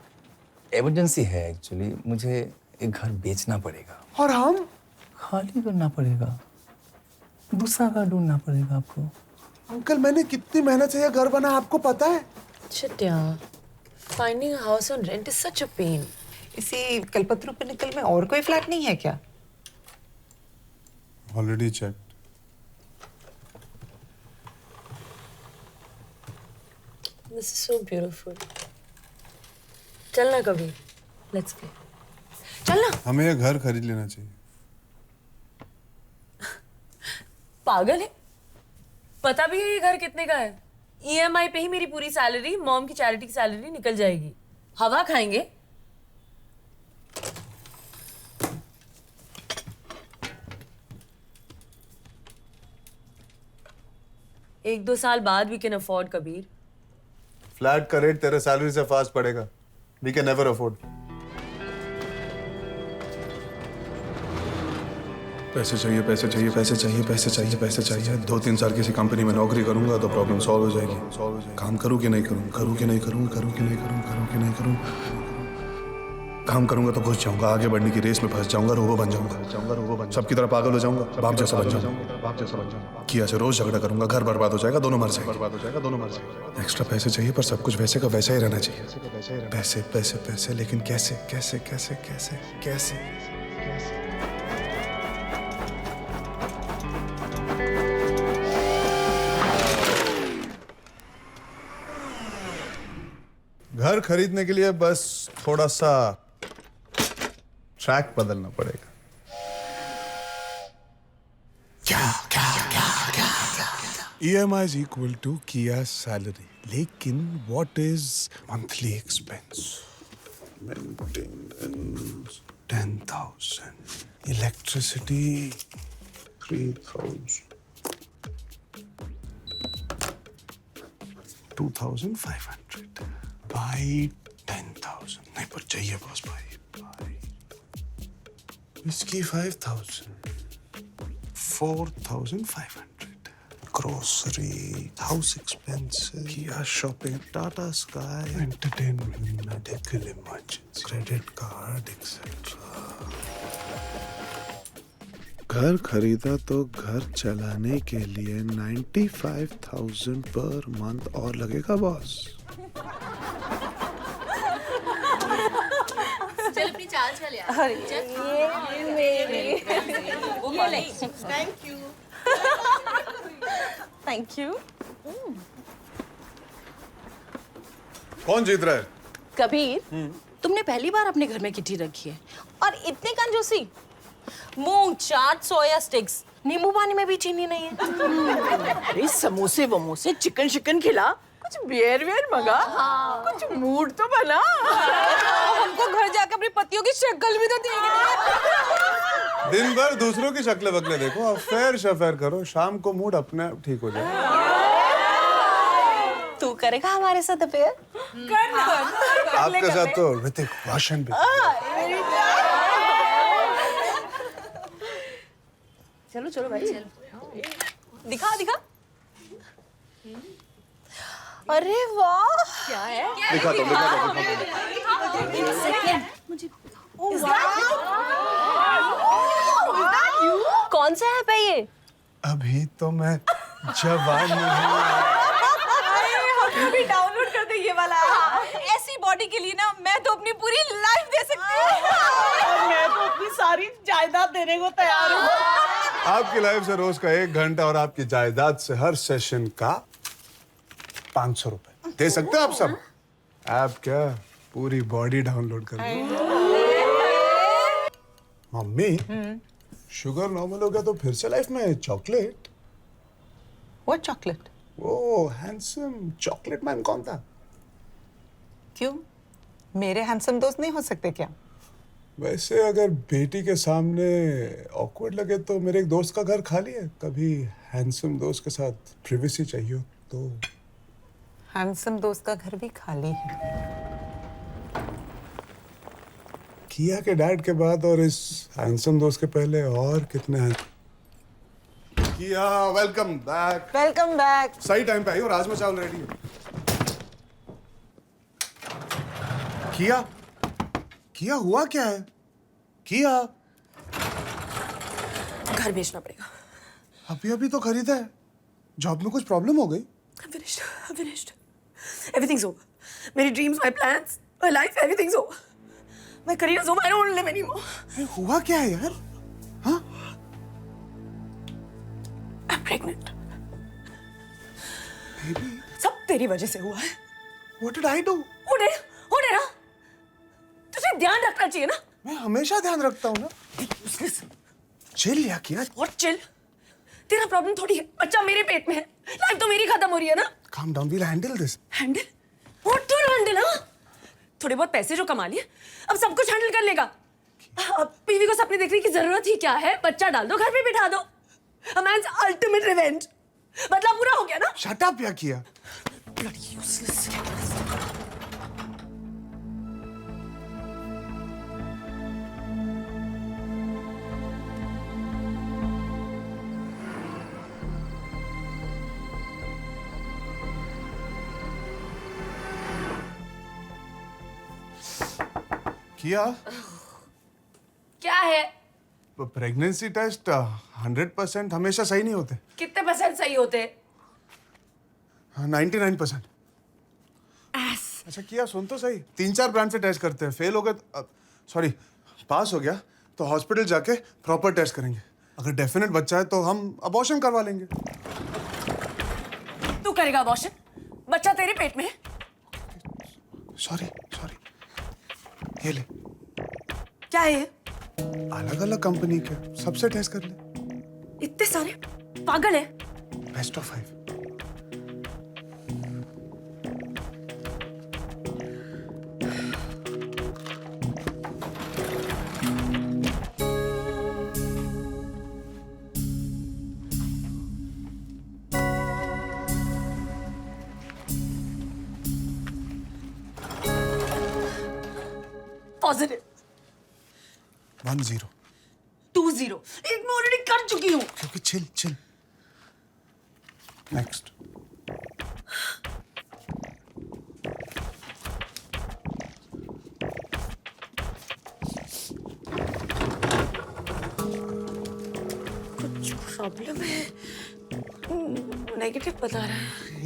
इमरजेंसी है एक्चुअली। मुझे एक घर बेचना पड़ेगा। और हम? खाली करना पड़ेगा, दूसरा घर ढूंढना पड़ेगा आपको। अंकल, मैंने कितनी मेहनत से यह घर बना, आपको पता है? चिट्या, finding a house on rent is such a pain. इसी कलपतरू पे निकल में और कोई फ्लैट नहीं है क्या? Already check. This is so beautiful. चलना कभी, let's play. चलना। हमें यह घर खरीद लेना चाहिए। पागल है? पता भी है ये घर कितने का है? EMI पे ही मेरी पूरी सैलरी, मॉम की चैरिटी की सैलरी निकल जाएगी। हवा खाएंगे। एक दो साल बाद we can afford, Kabir. Flat का रेट तेरे सैलरी से फास्ट पड़ेगा। We can never afford. पैसे चाहिए, पैसे चाहिए, पैसे चाहिए, पैसे चाहिए, पैसे चाहिए। 2-3 साल किसी कंपनी में नौकरी करूंगा तो प्रॉब्लम सॉल्व हो जाएगी। काम करूं कि नहीं करूं, करूं कि नहीं करूं, करूं कि नहीं करूं, करूं कि नहीं करूं। काम करूंगा तो घुस जाऊंगा, आगे बढ़ने की रेस में फंस जाऊंगा, रोबो बन जाऊंगा, सबकी तरह पागल हो जाऊंगा, बाप जैसा बन जाऊंगा। किया से रोज झगड़ा करूंगा, घर बर्बाद हो जाएगा, दोनों मर जाएंगे। एक्स्ट्रा पैसे चाहिए पर सब कुछ वैसे का वैसा ही रहना चाहिए। पैसे पैसे पैसे, लेकिन कैसे कैसे कैसे कैसे कैसे? घर खरीदने के लिए बस थोड़ा सा ट्रैक बदलना पड़ेगा। EMI is equal to Kia salary. लेकिन what is monthly expense? Maintenance 10,000. Electricity 3,000. 2,500. Buy 10,000. नहीं पर चाहिए बॉस भाई। Whiskey 5,000. 4,500. Grocery, house expenses, Kia shopping, Tata Sky, entertainment, medical emergency, credit card, etc. घर खरीदा तो घर चलाने के लिए 95,000 पर मंथ और लगेगा बॉस। चल अपनी चाल चल यार। ये मेरी। Thank you. Thank you. कौन जीत रहा है? कबीर, तुमने पहली बार अपने घर में किटी रखी है और इतनी कंजूसी। मूंग चाट, सोया स्टिक्स, नींबू पानी में भी चीनी नहीं है। अरे समोसे वमोसे, चिकन शिकन खिला, कुछ बियर वियर मंगा, कुछ मूड तो बना। हमको घर जाकर अपनी पतियों की शक्ल भी तो देखनी। दिन भर दूसरों की शक्लें वकलें देखो, अफेयर शफेयर करो, शाम को मूड अपने आप ठीक हो जाए। तू करेगा हमारे साथ अफेयर? करना। आपके साथ तो ऋतिक रोशन भी। चलो चलो भाई, चलो। दिखा दिखा। अरे वाह, क्या है? दिखा दो। कौन सा ऐप है ये? अभी तो मैं जवान हूँ। हम भी डाउनलोड कर दे ये वाला। ऐसी बॉडी के लिए ना मैं तो अपनी पूरी लाइफ दे सकती हूँ। मैं तो अपनी सारी जायदाद देने को तैयार हूँ। आपकी लाइफ से रोज का 1 घंटा और आपकी जायदाद से हर सेशन का 500 रुपए दे सकते हो आप सब। आप क्या पूरी बॉडी डाउनलोड कर लो। मम्मी, शुगर नॉर्मल हो गया तो फिर से लाइफ में चॉकलेट। What chocolate? वो हैंडसम चॉकलेट मैन कौन था? क्यों? मेरे हैंडसम दोस्त नहीं हो सकते क्या? वैसे अगर बेटी के सामने ऑकवर्ड लगे तो मेरे एक दोस्त का घर खाली है। कभी हैंडसम दोस्त के साथ प्रिवेसी चाहिए हो तो। हैंडसम दोस्त का घर भी खाली है। किया के डैड के बाद और इस हैंडसम दोस्त के पहले और कितने हैं? किया, वेलकम बैक। Welcome back. सही टाइम पे आई हो, राजमा चावल रेडी है। किया हुआ क्या है? किया, घर बेचना पड़ेगा। अभी अभी तो खरीदा है। जॉब में कुछ प्रॉब्लम हो गई? I'm finished. Everything's over. मेरी dreams, my plans, my life, everything's over. My career's over. I don't want to live anymore. हुआ क्या है यार? हाँ? I'm pregnant. Baby, सब तेरी वजह से हुआ है। what did I do? हो दे ना। तुझे ध्यान रखना चाहिए ना। मैं हमेशा ध्यान रखता हूँ ना। चिल या किया? What chill? तेरा प्रॉब्लम थोड़ी है। बच्चा मेरे पेट में है। लाइफ तो मेरी खत्म हो रही है ना। Calm down, we'll handle this. Handle? What to handle? हाँ? थोड़े बहुत पैसे जो कमा लिए, अब सब कुछ हैंडल कर लेगा। अब बीवी को सपने देखने की जरूरत ही क्या है? बच्चा डाल दो, घर पे बिठा दो। A man's ultimate revenge. बदला पूरा हो गया ना? Shut up या किया? Bloody useless. किया? क्या है? प्रेगनेंसी टेस्ट 100% हमेशा सही नहीं होते। कितने परसेंट सही होते? 99%। अच्छा किया, सुन तो सही। 3-4 ब्रांड से टेस्ट करते हैं। फेल हो गए, सॉरी, पास हो गया तो हॉस्पिटल जाके प्रॉपर टेस्ट करेंगे। अगर डेफिनेट बच्चा है तो हम अबॉर्शन करवा लेंगे। तू करेगा अबॉर्शन? बच्चा तेरे पेट में है। सॉरी, ये ले। क्या है ये? अलग अलग कंपनी के, सबसे टेस्ट कर ले। इतने सारे? पागल है? Best of 5। पॉजिटिव। 1-0। 2-0। एक मैं ऑलरेडी कर चुकी हूँ। क्योंकि चिल। नेक्स्ट। कुछ प्रॉब्लम है। नेगेटिव बता रहा है।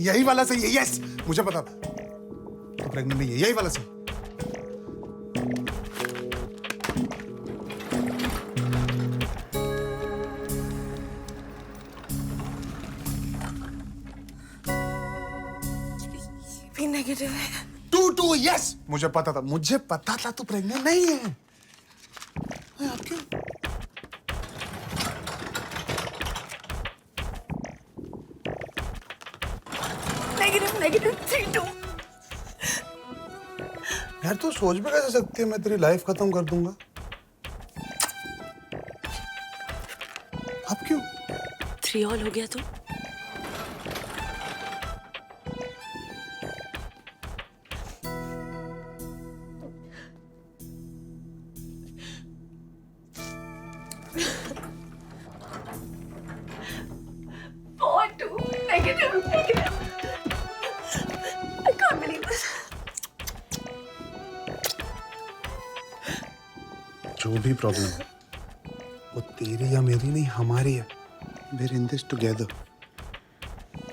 यही वाला सही है। यस, मुझे पता था तो प्रेग्नेंट नहीं है। यही वाला सही। भी नेगेटिव है। 2 यस, मुझे पता था तू प्रेग्नेंट नहीं है। अरे, आप क्यों? नेगेटिव 3-2। यार तू सोच भी कैसे सकती है मैं तेरी लाइफ खत्म कर दूंगा? अब क्यों? 3 ऑल हो गया तो? जो भी प्रॉब्लम है वो तेरी या मेरी नहीं, हमारी है। We're in this together.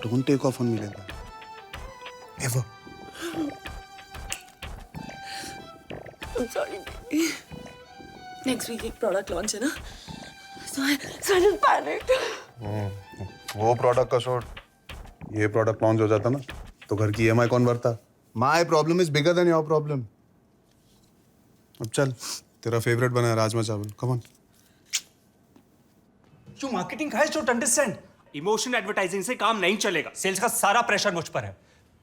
Don't take off on me like that. Ever. I'm sorry, baby. Next week एक प्रोडक्ट लॉन्च है ना, so I just panicked. वो प्रोडक्ट का शॉर्ट, ये प्रोडक्ट लॉन्च हो जाता ना तो घर की EMI कौन भरता? My problem is bigger than your problem. अब चल, तेरा फेवरेट बना है राजमा चावल। Come on. जो marketing guys don't understand, emotion advertising से काम नहीं चलेगा। सेल्स का सारा प्रेशर मुझ पर है।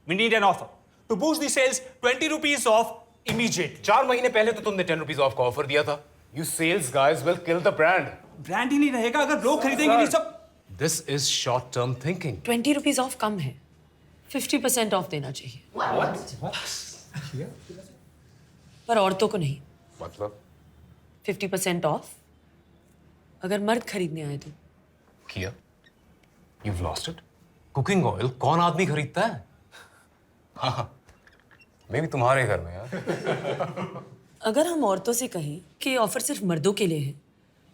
We need an offer to boost the sales. 20 rupees off immediate. 4 महीने पहले तो तुमने 10 रुपीज ऑफ का ऑफर दिया था। You sales guys will kill the brand. Brand ही नहीं रहेगा अगर लोग खरीदेंगे नहीं सब। This is short term thinking. 20 rupees off कम है, 50% ऑफ देना चाहिए। पर औरतों को नहीं। मतलब 50% ऑफ अगर मर्द खरीदने आए तो। किया, you've lost it. Cooking oil कौन आदमी खरीदता है? हाँ, मैं भी तुम्हारे घर में यार। अगर हम औरतों से कहें कि ये ऑफर सिर्फ मर्दों के लिए है,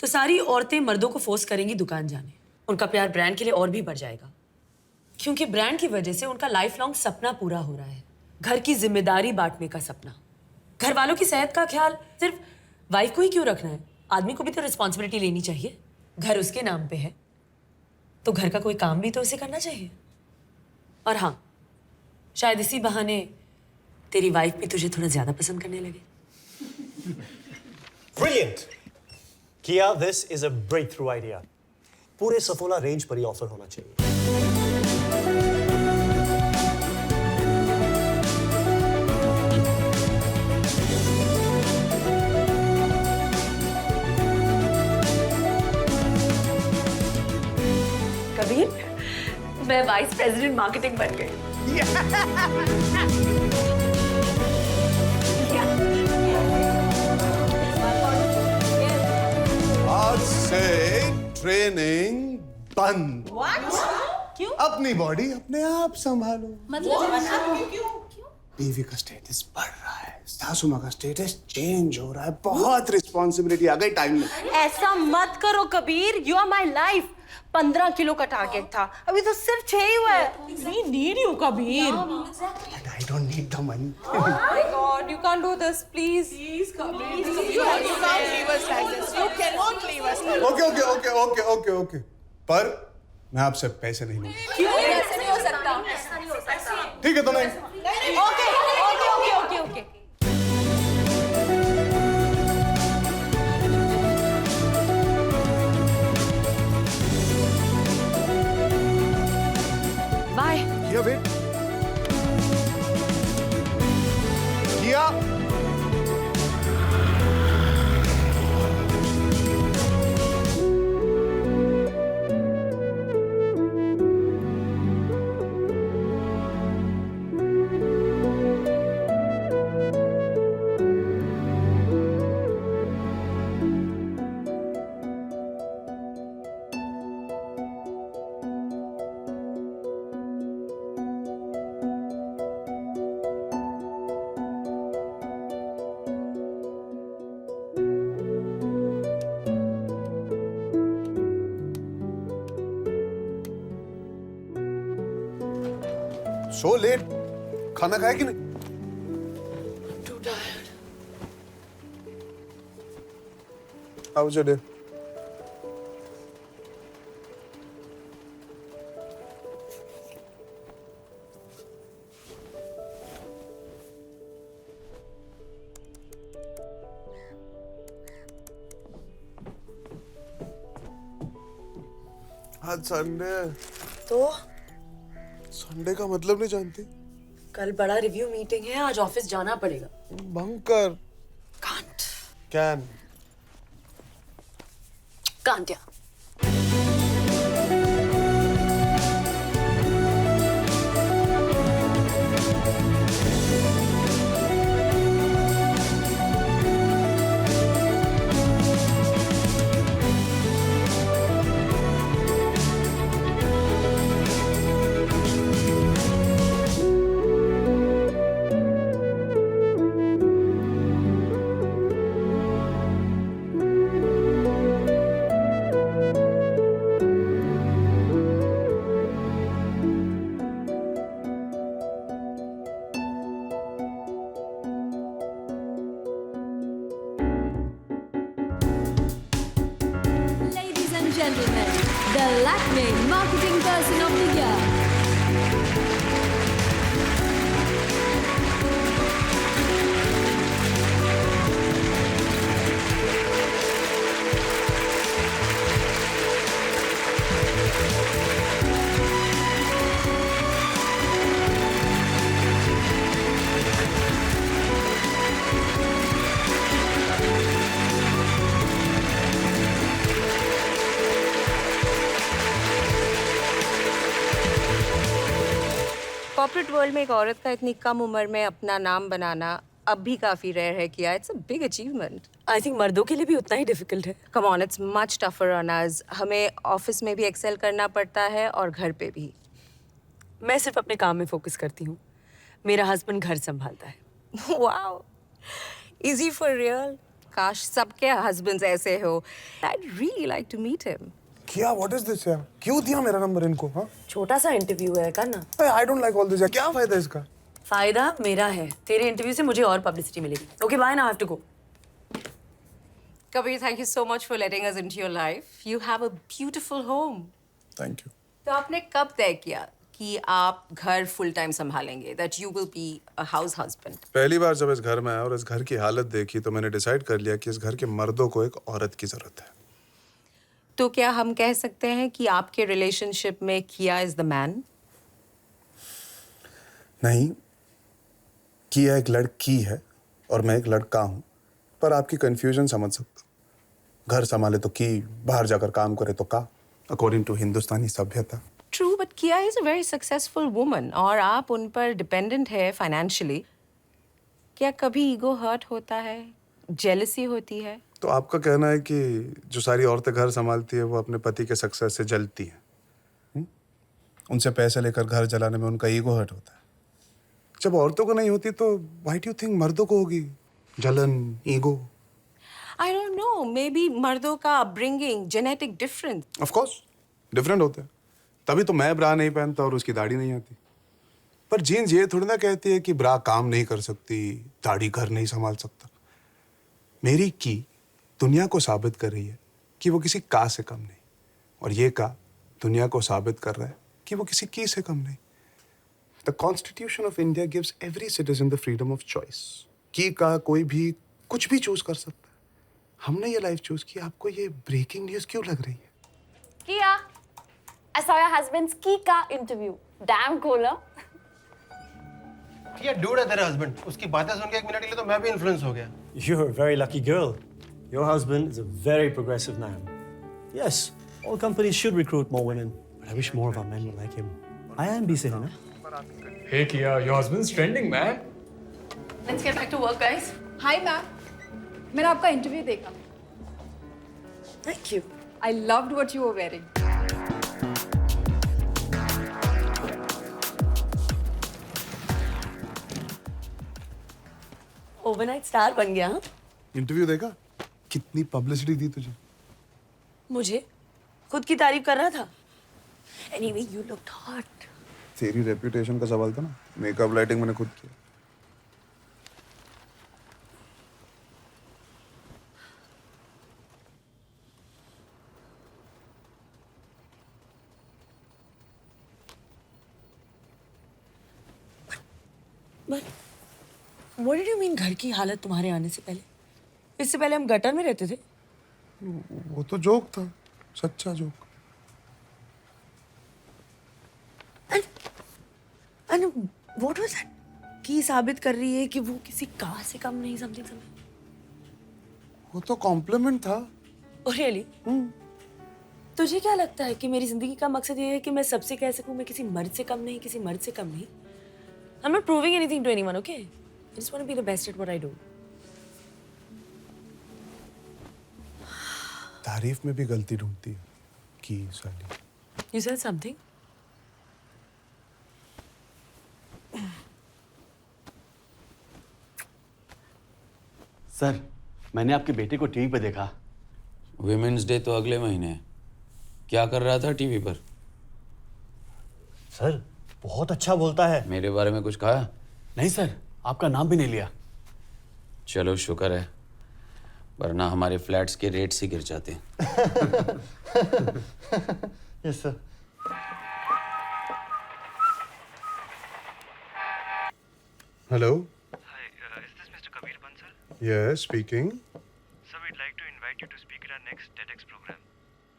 तो सारी औरतें मर्दों को फोर्स करेंगी दुकान जाने। उनका प्यार ब्रांड के लिए और भी बढ़ जाएगा, क्योंकि ब्रांड की वजह से उनका लाइफ लॉन्ग सपना पूरा हो रहा है, घर की जिम्मेदारी बांटने का सपना। घर वालों की सेहत का ख्याल सिर्फ वाइफ को ही क्यों रखना है? आदमी को भी तो रिस्पॉन्सिबिलिटी लेनी चाहिए। घर उसके नाम पे है तो घर का कोई काम भी तो उसे करना चाहिए। और हाँ, शायद इसी बहाने तेरी वाइफ भी तुझे थोड़ा ज्यादा पसंद करने लगे। Brilliant! Kia, this is a breakthrough idea. पूरे सफोला रेंज पर ही ऑफर होना चाहिए। कबीर, मैं वाइस प्रेसिडेंट मार्केटिंग बन गई। आज से ट्रेनिंग बंद। क्यों? अपनी बॉडी अपने आप संभालो। मतलब क्यों? बीवी का स्टेटस बढ़ रहा है, सासू माँ का स्टेटस चेंज हो रहा है, बहुत रिस्पॉन्सिबिलिटी आ गई टाइम में। ऐसा मत करो Kabir, you are my life. 15 kilo का टारगेट था, अभी तो सिर्फ 6 ही हुआ है। We need you, Kabir. But I don't need the money. Oh my God, you can't do this, please. Please, Kabir. You can't leave us like this. You cannot leave us like this. Okay. पर मैं आपसे पैसे नहीं लूंगा। क्यों? ऐसा नहीं हो सकता। ऐसा नहीं हो सकता। ठीक है तो नहीं। Okay. बाय। किया वेट। किया। So late. खाना खाया कि नहीं? Too tired. How was your day? आज संडे। तो संडे का मतलब नहीं जानती? कल बड़ा रिव्यू मीटिंग है, आज ऑफिस जाना पड़ेगा। Bunker. Can't. Can. Can't. Ladies and gentlemen, the Lakme Marketing Person of the Year. Corporate world में एक औरत का इतनी कम उम्र में अपना नाम बनाना अब भी काफी रेयर है किया। It's a big achievement. I think मर्दों के लिए भी उतना ही डिफिकल्ट है। Come on, it's much tougher on us. हमें ऑफिस में भी एक्सेल करना पड़ता है और घर पे भी। मैं सिर्फ अपने काम में फोकस करती हूँ, मेरा हस्बैंड घर संभालता है। Wow, easy for real. काश सबके हस्बैंड्स ऐसे हो। I really like to meet him. क्या व्हाट इज दिस यार? क्यों दिया मेरा नंबर इनको? हाँ, छोटा सा इंटरव्यू है, करना। I don't like all this यार। क्या फायदा इसका? फायदा मेरा है, तेरे इंटरव्यू से मुझे और पब्लिसिटी मिलेगी। Okay bye, now I have to go. Kabir, thank you so much for letting us into your life. You have a beautiful home. Thank you. तो आपने कब तय किया कि आप घर फुल टाइम संभालेंगे? That you will be a house husband. पहली बार जब इस घर में आया और इस घर की हालत देखी तो मैंने डिसाइड कर लिया कि इस घर के मर्दों को एक औरत की जरूरत है। तो क्या हम कह सकते हैं कि आपके रिलेशनशिप में किया इज द मैन? नहीं, किया एक लड़की है और मैं एक लड़का हूं, पर आपकी कंफ्यूजन समझ सकता हूं। घर संभाले तो की, बाहर जाकर काम करे तो का, अकॉर्डिंग टू हिंदुस्तानी सभ्यता। ट्रू, बट किया is a very successful woman और आप उन पर डिपेंडेंट है फाइनेंशियली। क्या कभी ईगो हर्ट होता है, जेलसी होती है? तो आपका कहना है कि जो सारी औरतें घर संभालती है वो अपने पति के सक्सेस से जलती हैं? उनसे पैसे लेकर घर चलाने में उनका ईगो हर्ट होता है। जब औरतों को नहीं होती तो व्हाई डू यू थिंक मर्दों को होगी जलन, ego? I don't know, may be मर्दों का upbringing, genetic difference. Of course different होते हैं, तभी तो मैं ब्रा नहीं पहनता और उसकी दाढ़ी नहीं आती। पर जीन्स ये थोड़ी ना कहती है कि ब्रा काम नहीं कर सकती, दाढ़ी घर नहीं संभाल सकता। मेरी की दुनिया को साबित कर रही है कि वो किसी का से कम नहीं, और ये का दुनिया को साबित कर रहा है कि वो किसी की से कम नहीं। The constitution of India gives every citizen the freedom of choice. की का कोई भी कुछ भी चूज कर सकता है। हमने ये लाइफ चूज की, आपको ये ब्रेकिंग न्यूज क्यों लग रही है? Kia, I saw your husband's Kika interview. Damn cool, huh? क्या डूड है तेरा हस्बैंड? उसकी बातें सुन के एक मिनट के लिए तो मैं भी इन्फ्लुएंस हो गया। You're a very lucky girl. Your husband is a very progressive man. Yes, all companies should recruit more women, but I wish more of our men were like him. I am busy, na? Hey Kia, your husband's trending, man. Let's get back to work, guys. Hi ma'am, मैंने आपका interview देखा। Thank you. I loved what you were wearing. Overnight star बन गया। हाँ, interview देखा? कितनी publicity दी तुझे? मुझे खुद की तारीफ कर रहा था। Anyway, you looked hot. तेरी रेपुटेशन का सवाल था ना, मेकअप लाइटिंग मैंने खुद किया। But what did you mean घर की हालत तुम्हारे आने से पहले? इससे पहले हम गटर में रहते थे। वो तो जोक था, सच्चा joke. And what was that? कि साबित कर रही है कि वो किसी का से कम नहीं, something. वो तो कॉम्प्लीमेंट था। Oh really? तुझे क्या लगता है कि मेरी जिंदगी का मकसद ये है कि मैं सबसे कह सकूं मैं किसी मर्द से कम नहीं, किसी मर्द से कम नहीं? I'm not proving anything to anyone, okay? I just want to be the best at what I do. तारीफ में भी गलती ढूंढती है की साली। You said something? सर, मैंने आपके बेटे को टीवी पे देखा। विमेंस डे तो अगले महीने है। क्या कर रहा था टीवी पर? सर, बहुत अच्छा बोलता है। मेरे बारे में कुछ कहा? नहीं सर, आपका नाम भी नहीं लिया। चलो शुक्र है, वरना हमारे फ्लैट्स के रेट्स ही गिर जाते। Yes sir. Hello. Hi, is this Mr. Kabir Bansal? Yes, speaking. Sir, we'd like to invite you to speak at our next TEDx program.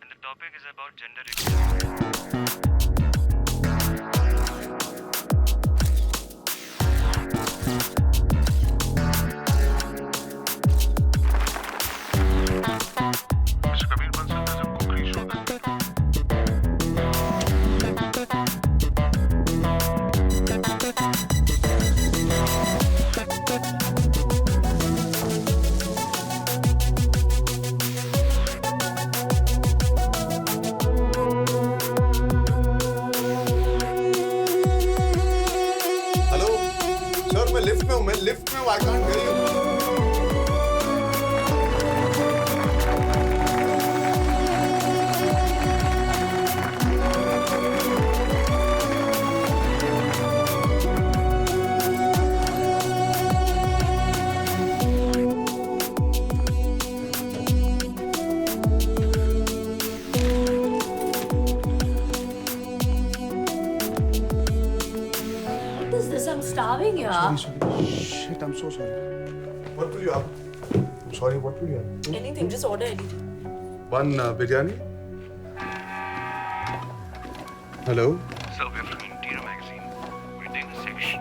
And the topic is about gender equality. Mr. Kabir Bansal does a cookery show hello sir, मैं lift में हूँ, I can't hear you. What is this? I'm starving, yaar. Sorry. Shit, I'm so sorry. What will you have? I'm sorry, what will you have? Anything, just order anything. One biryani. Hello. Sir, we're from Interior Magazine. We're doing a section.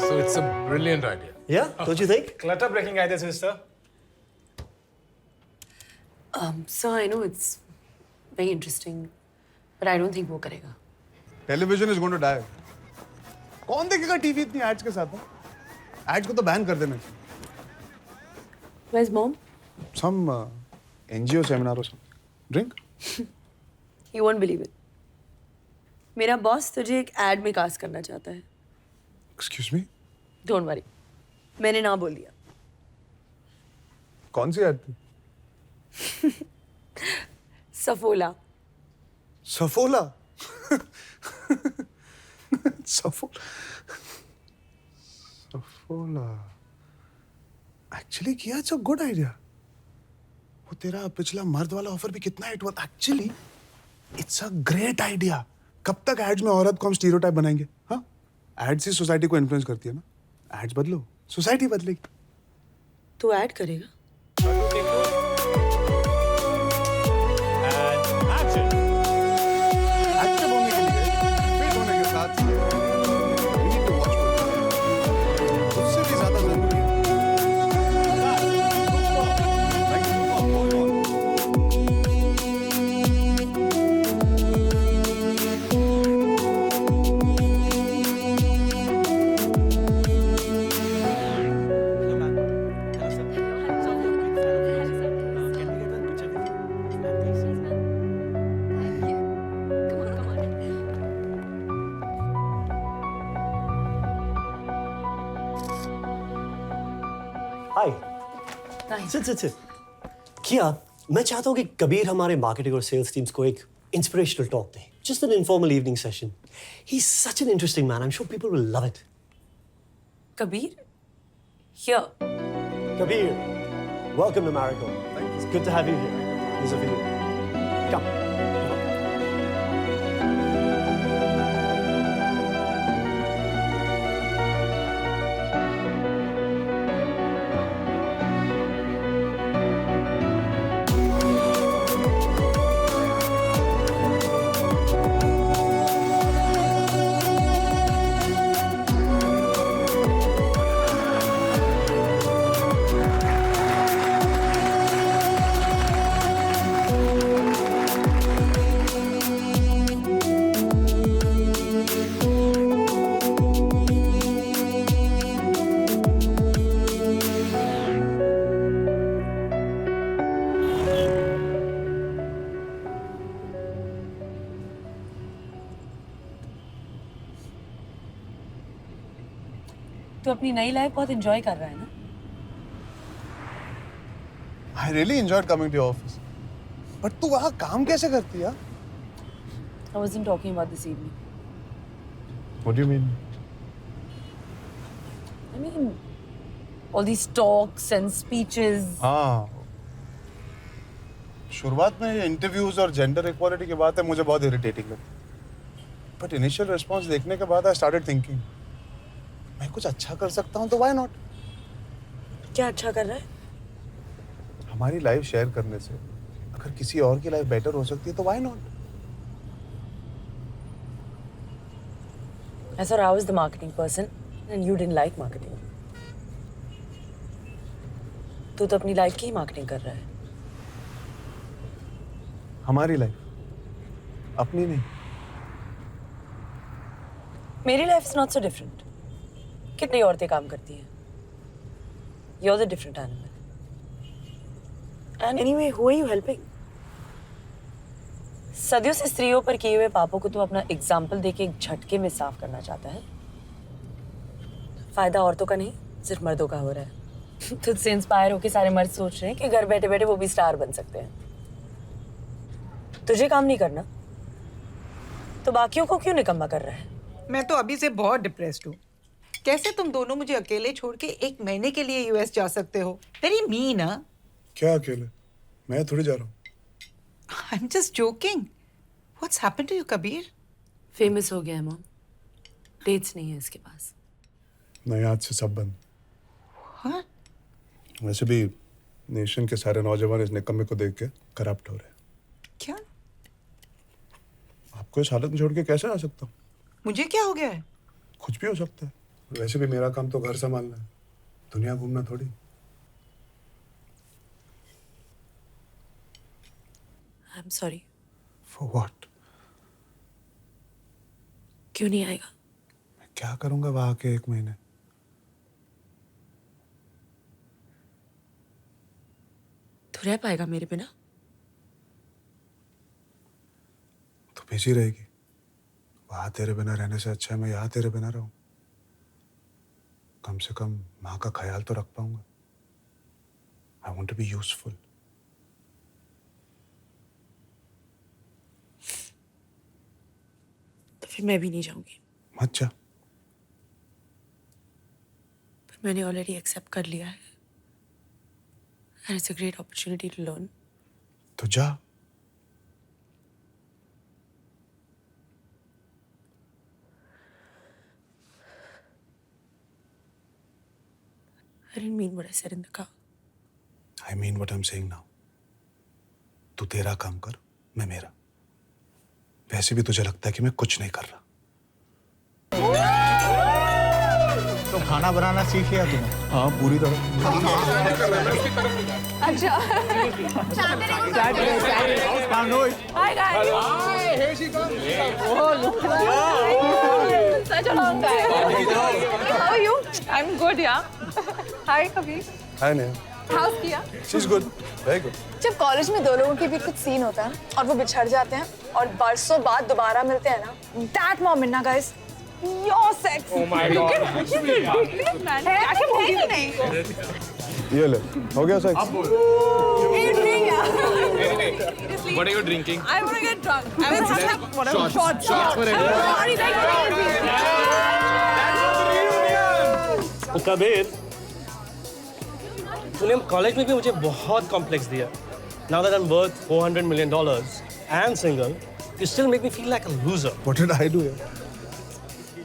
So it's a brilliant idea. Yeah, don't you think? Clutter breaking idea, sister. So I know it's very interesting, but I don't think वो करेगा. Television is going to die. कौन देखेगा TV इतनी ads के साथ? Ads को तो ban कर देना। Where's mom? Some NGO seminar or something. Drink? You won't believe it. मेरा बॉस तुझे एक एड में कास्ट करना चाहता है. Excuse me? Don't worry. मैंने ना बोल दिया. कौन सी एड थी? सफोला. सफोला? सफोला? सफोला. Actually किया, it's a good idea. वो तेरा पिछला मर्द वाला ऑफर भी कितना हिट हुआ था. Actually, it's a great idea. कब तक एड्स में औरत को हम स्टीरियोटाइप बनाएंगे? हाँ? एड्स ही सोसाइटी को इन्फ्लुएंस करती है ना. एड्स बदलो, सोसाइटी बदलेगी. तू ऐड करेगा? एक्टिव होने के लिए, फिट होने के साथ we need to watch football. उससे भी ज्यादा जरूरी है. Hi. Sit. किया, मैं चाहता हूँ कि कबीर हमारे मार्केटिंग और सेल्स टीम्स को एक inspirational talk they. Just an informal evening session. He's such an interesting man. I'm sure people will love it. Kabir? Here. Kabir, welcome to Marigold. It's good to have you here. These are for you. Come. तू अपनी नई life बहुत enjoy कर रहा है ना? I really enjoyed coming to your office. But तू वहाँ काम कैसे करती है? I wasn't talking about this evening. What do you mean? I mean, all these talks and speeches. हाँ. शुरुआत में इंटरव्यूज और जेंडर इक्वालिटी की बात है मुझे बहुत इरिटेटिंग लगती. But initial response देखने के बाद I started thinking, मैं कुछ अच्छा कर सकता हूँ तो why not? क्या अच्छा कर रहा है? हमारी लाइफ शेयर करने से अगर किसी और की लाइफ बेटर हो सकती है तो why not? I thought I was the marketing person and you didn't like marketing. तू तो अपनी लाइफ की ही मार्केटिंग कर रहा है. हमारी लाइफ, अपनी नहीं. मेरी life is not so different. कितनी औरतें काम करती हैं. You're the different animal. And anyway, who are you helping? सदियों से स्त्रियों पर किए हुए पापों को तू अपना एग्जाम्पल देके एक झटके में साफ करना चाहता है. फायदा औरतों का नहीं, सिर्फ मर्दों का हो रहा है. तुझसे इंस्पायर होके सारे मर्द सोच रहे हैं कि घर बैठे बैठे वो भी स्टार बन सकते हैं. तुझे काम नहीं करना तो बाकियों को क्यों निकम्मा कर रहा है? मैं तो अभी से बहुत डिप्रेस्ड हूँ. कैसे तुम दोनों मुझे अकेले छोड़ के 1 महीने के लिए यूएस जा सकते हो? Very mean. हाँ, क्या अकेले? मैं थोड़ी जा रहा हूँ. I am just joking. What's happened to you Kabir? Famous हो गया है मॉम. डेट्स नहीं है इसके पास. नहीं, आज से सब बंद. हाँ? वैसे भी नेशन के सारे नौजवान इस निकम्मे को देख के करप्ट हो रहे हैं. क्या? आपको इस हालत में छोड़ के कैसे आ सकता हूँ? मुझे क्या हो गया है? कुछ भी हो सकता है. वैसे भी मेरा काम तो घर संभालना है, दुनिया घूमना थोड़ी. I am sorry. For what? क्यों नहीं आएगा? मैं क्या करूंगा वहां के 1 महीने? तू रह पाएगा मेरे बिना? तो बिजी रहेगी. वहां तेरे बिना रहने से अच्छा है मैं यहाँ तेरे बिना रहूं. कम से कम माँ का ख्याल तो रख पाऊंगा. I want to be useful. तो फिर मैं भी नहीं जाऊंगी. मत जा. पर मैंने ऑलरेडी एक्सेप्ट कर लिया है. And it's a great opportunity to learn. तो जा. I didn't mean what I said in the car. I mean what I'm saying now. तू तेरा काम कर, मैं मेरा. वैसे भी तुझे लगता है कि मैं कुछ नहीं कर रहा. तो खाना बनाना सीख लिया तूने? हाँ, पूरी तरह. अच्छा. Hi guys. Hi, here she comes. Oh, look at that. Such a long time. How are you? I'm good, yeah. Hi, Kabir. Hi, Neha. How's Kia? She's good. Very good. जब कॉलेज में 2 लोगों के बीच कुछ scene होता है और वो बिछड़ जाते हैं और बरसों बाद दोबारा मिलते हैं ना, that moment ना guys, your sex. Oh my God. You can ridiculous man. क्या बोल रही नहीं? ये ले, हो गया sex? What are you drinking? I want to get drunk. I want to have whatever. Shots. तो कबीर, तूने कॉलेज में भी मुझे बहुत कॉम्प्लेक्स दिया. Now that I'm worth $400 million and single, you still make me feel like a loser. What did I do?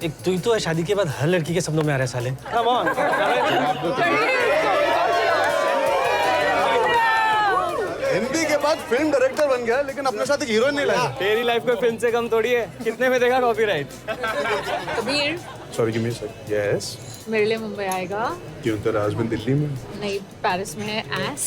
एक तू ही तो है शादी के बाद हर लड़की के सपनों में आ रहा है साले. Come on. हिंदी के बाद फिल्म डायरेक्टर बन गया, लेकिन अपने साथ एक हीरोइन नहीं लाया. तेरी लाइफ में फिल्म से कम थोड़ी है. कितने में देगा copyright? Kabir, Sorry, give me a sec. Yes. मेरे लिए मुंबई आएगा. क्यों तेरा हस्बैंड दिल्ली में? नहीं, पेरिस में है. एस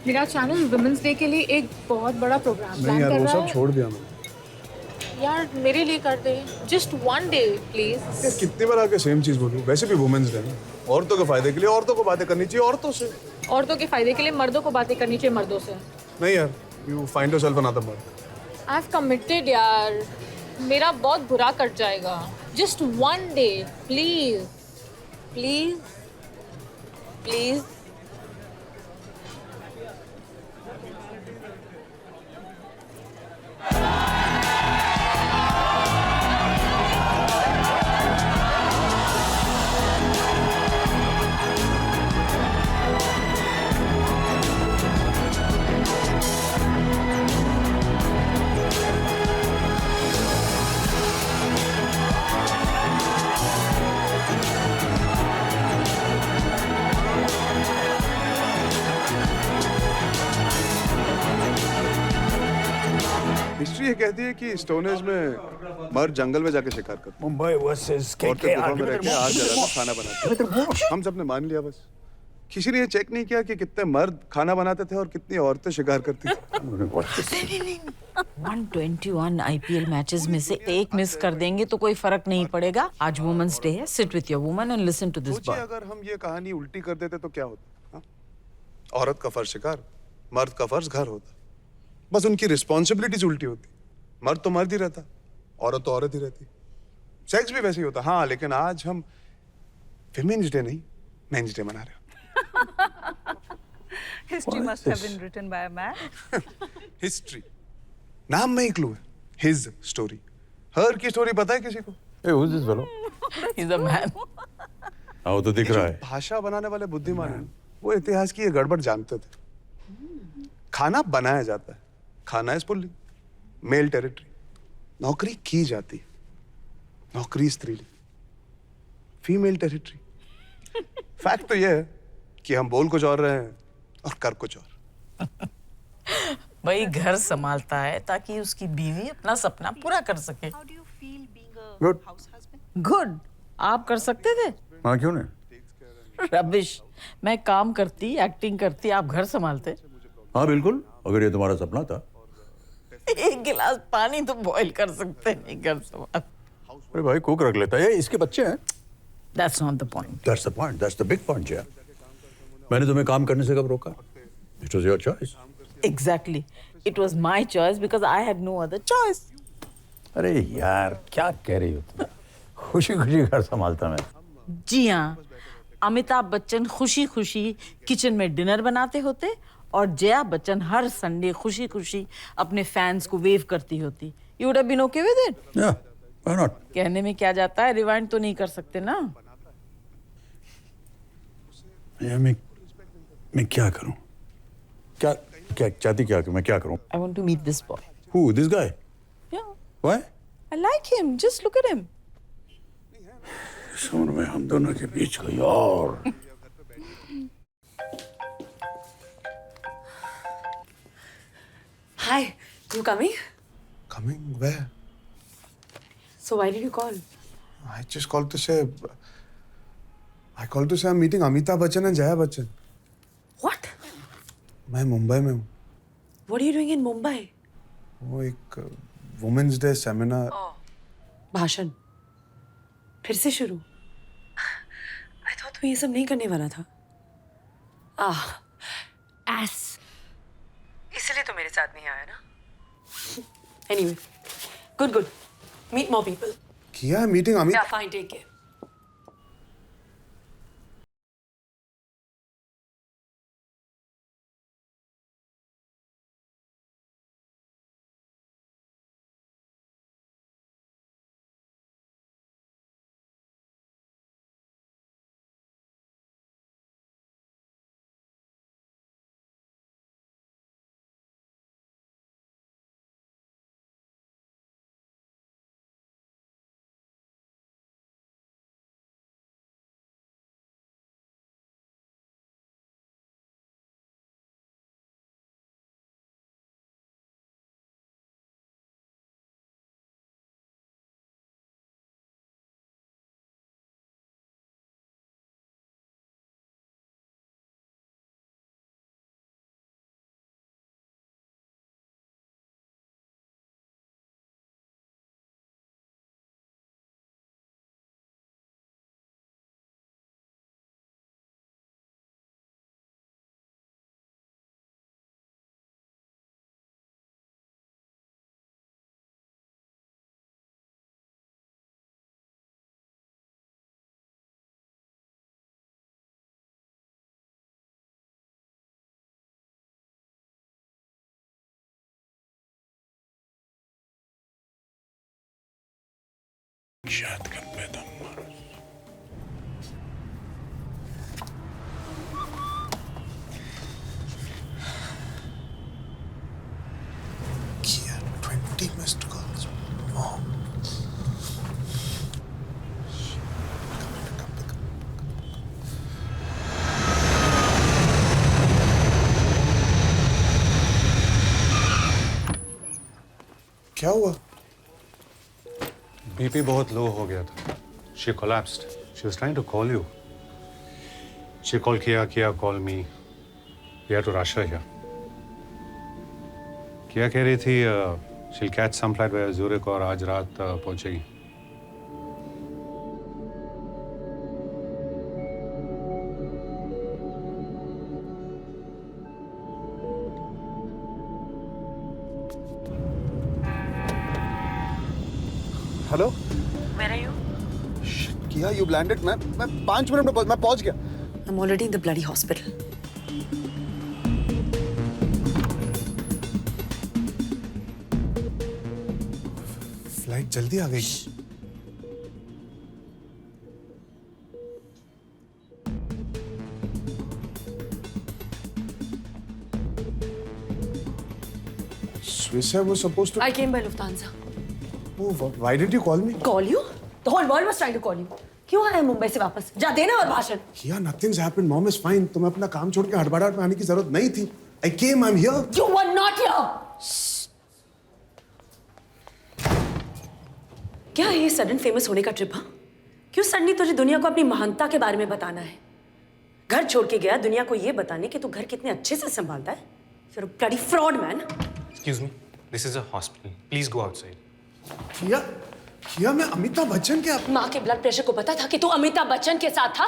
मेरा चैनल वुमेन्स डे के लिए एक बहुत बड़ा प्रोग्राम प्लान कर रहा है. वो सब छोड़ दिया मैंने. यार मेरे लिए कर दे. Just one day please. कितनी बार आके सेम चीज बोलूं? वैसे भी वुमेन्स डे ना, औरतों के फायदे के लिए औरतों को बातें करनी चाहिए औरतों से. औरतों के फायदे के लिए मर्दों को बातें करनी चाहिए मर्दों से. नहीं यार, यू फाइंड योरसेल्फ अनदर मर्द. आई हैव कमिटेड यार. मेरा बहुत बुरा कट जाएगा. Just one day please please please. History ये कहती है कि स्टोनेज में मर्द जंगल में जाके शिकार करते. मुंबई वर्सेस औरतें गुफा में रह के आग जलाकर खाना बनाते. हम सबने मान लिया बस. किसी ने ये चेक नहीं किया कि कितने मर्द खाना बनाते थे और कितनी औरतें शिकार करती थी. 121 IPL मैचेस में से एक मिस कर देंगे तो कोई फर्क नहीं पड़ेगा. आज वुमेन्स डे है. Sit with your woman and listen to this boy. अगर हम ये कहानी उल्टी कर देते तो क्या होता? औरत का फर्ज शिकार, मर्द का फर्ज घर होता. बस उनकी रिस्पॉन्सिबिलिटीज उल्टी होती. मर्द तो मर्द ही रहता, औरत तो औरत ही रहती. सेक्स भी वैसे ही होता. हाँ, लेकिन आज हम विमेन्स डे नहीं मेंस डे मना रहे हो. History must have been written by a man. History नाम में ही क्लू है. His story. हर की स्टोरी पता है किसी को? Hey, who's this fellow? He's a man. वो तो दिख रहा है. भाषा बनाने वाले बुद्धिमान हैं, वो इतिहास की ये गड़बड़ जानते थे. खाना बनाया जाता है. खाना इज पुल्लिंग, मेल टेरिटरी. नौकरी की जाती है, नौकरी स्त्रीलिंग, फीमेल टेरिटरी. फैक्ट तो ये है कि हम बोल कुछ और रहे हैं और कर कुछ और. भाई घर संभालता है ताकि उसकी बीवी अपना सपना पूरा कर सके. गुड. गुड. आप कर सकते थे? हाँ, क्यों नहीं? रबिश. मैं काम करती, एक्टिंग करती, आप घर संभालते. हाँ बिल्कुल, अगर ये तुम्हारा सपना था. एक गिलास पानी तो बॉईल कर सकते नहीं घर संभाल. अरे भाई, कुक रख लेता है. इसके बच्चे हैं. That's not the point. That's the point. That's the big point, yeah. मैंने तुम्हें काम करने से कब रोका? It was your choice. Exactly. It was my choice because I had no other choice. अरे यार, क्या कह रही हो तुम? खुशी-खुशी घर संभालता मैं. जी हाँ. अमिताभ बच्चन खुशी-खुशी किचन में डिनर बनाते होते और जया बच्चन हर संडे खुशी-खुशी अपने फैंस को वेव करती होती. You would have been okay with it? Yeah, why not? कहने में क्या जाता है, रिवाइंड तो नहीं कर सकते ना. मैं क्या करूं? क्या चाहती क्या कि मैं क्या करूं? I want to meet this boy. Who? This guy? Yeah. Why? I like him. Just look at him. इस उम्र में हम दोनों के बीच कोई और. Hi, you coming? Coming where? So why did you call? I just called to say. I called to say I'm meeting Amitabh Bachchan and Jaya Bachchan. What? मैं मुंबई में हूँ. What are you doing in Mumbai? वो एक women's day seminar. भाषण. फिर से शुरू. I thought तू ये सब नहीं करने वाला था. Ass. इसलिए तो मेरे साथ नहीं आया ना. Anyway, good. Meet more people. किया है meeting Amit. Yeah, fine. Take care. शायद कब में दम मारो। किया 20 missed calls. Mom. क्या हुआ? बीपी बहुत लो हो गया था। She collapsed. She was trying to call you. She called Kia call me. We had to rush her here. Kia कह रही थी she'll catch some flight via Zurich और आज रात पहुंचेगी। Hello Where are you? किया यू लैंडेड। मैं 5 minute में मैं पहुंच गया। I'm already in the bloody hospital. Flight जल्दी आ गई। Swiss Air was supposed to. I came by Lufthansa. Oh, why didn't you call me? Call you? The whole world was trying to call you. क्यों आया मुंबई से वापस? जा देना और भाषण। किया nothing's happened. Mom is fine. तुम्हें अपना काम छोड़ के हड़बड़ाहट में आने की जरूरत नहीं थी। I came. I'm here. You were not here. क्या है ये सडन फेमस होने का ट्रिप? हाँ? क्यों सडनली तुझे दुनिया को अपनी महानता के बारे में बताना है? घर छोड़ के गया दुनिया को ये बताने कि तू घर कितने अच्छे से संभालता है। You're a bloody fraud, man. Excuse me. This is a hospital. Please go outside. किया मैं अमिताभ बच्चन के माँ के ब्लड प्रेशर को पता था कि तू अमिताभ बच्चन के साथ था?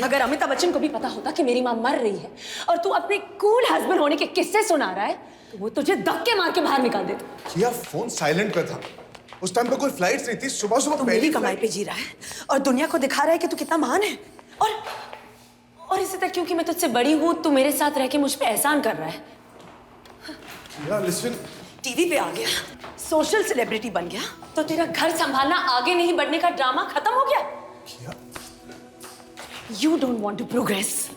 अगर अमिताभ बच्चन को भी पता होता कि मेरी माँ मर रही है और तू अपने कूल हस्बैंड होने के किस्से सुना रहा है तो वो तुझे धक्के मार के बाहर निकाल देता। किया फोन साइलेंट पे था। उस टाइम पे कोई फ्लाइट्स नहीं थी। सुबह मेरी कमाई पे जी रहा है और दुनिया को दिखा रहा है कि तू कितना महान है और इसी तरह क्योंकि मैं तुझसे बड़ी हूँ तू मेरे साथ रह के मुझ पे एहसान कर रहा है। लिसन टीवी पे आ गया, सोशल सेलिब्रिटी बन गया तो तेरा घर संभालना आगे नहीं बढ़ने का ड्रामा खत्म हो गया। You don't want to progress.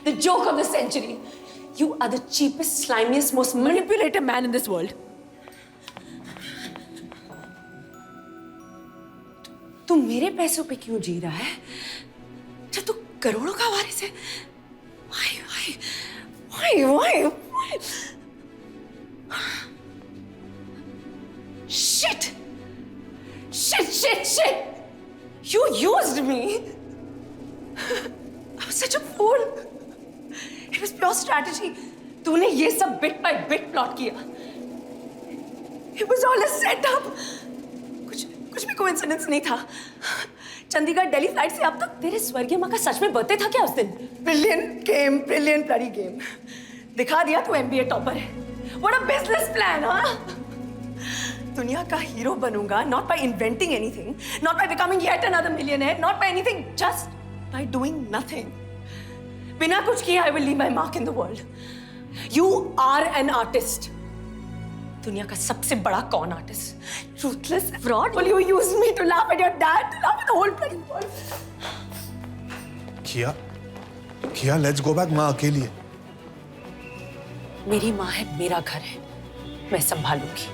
The joke of the century. You are the cheapest, slimiest, most manipulative man in this world. तू मेरे पैसों पे क्यों जी रहा है? जब तू करोड़ों का वारिस है? Why? Shit! You used me. I was such a fool. It was pure strategy. तूने ये सब bit by bit plot किया. It was all a setup. कुछ भी coincidence नहीं था. चंडीगढ़ दिल्ली फ्लाइट से अब तक तेरे स्वर्गीय माँ का सच में बर्थडे था क्या उस दिन? Brilliant bloody game. दिखा दिया तू MBA टॉपर है. What a business plan, हाँ? दुनिया का हीरो बनूंगा not by inventing anything, not by becoming yet another millionaire, not by anything, just by doing nothing. बिना कुछ किए I will leave my mark in the world. You are an artist. दुनिया का सबसे बड़ा कौन artist? Ruthless fraud. Will you use me to laugh at your dad, to laugh at the whole bloody world? किया let's go back। माँ अकेली है। मेरी माँ है, मेरा घर है, मैं संभालूंगी।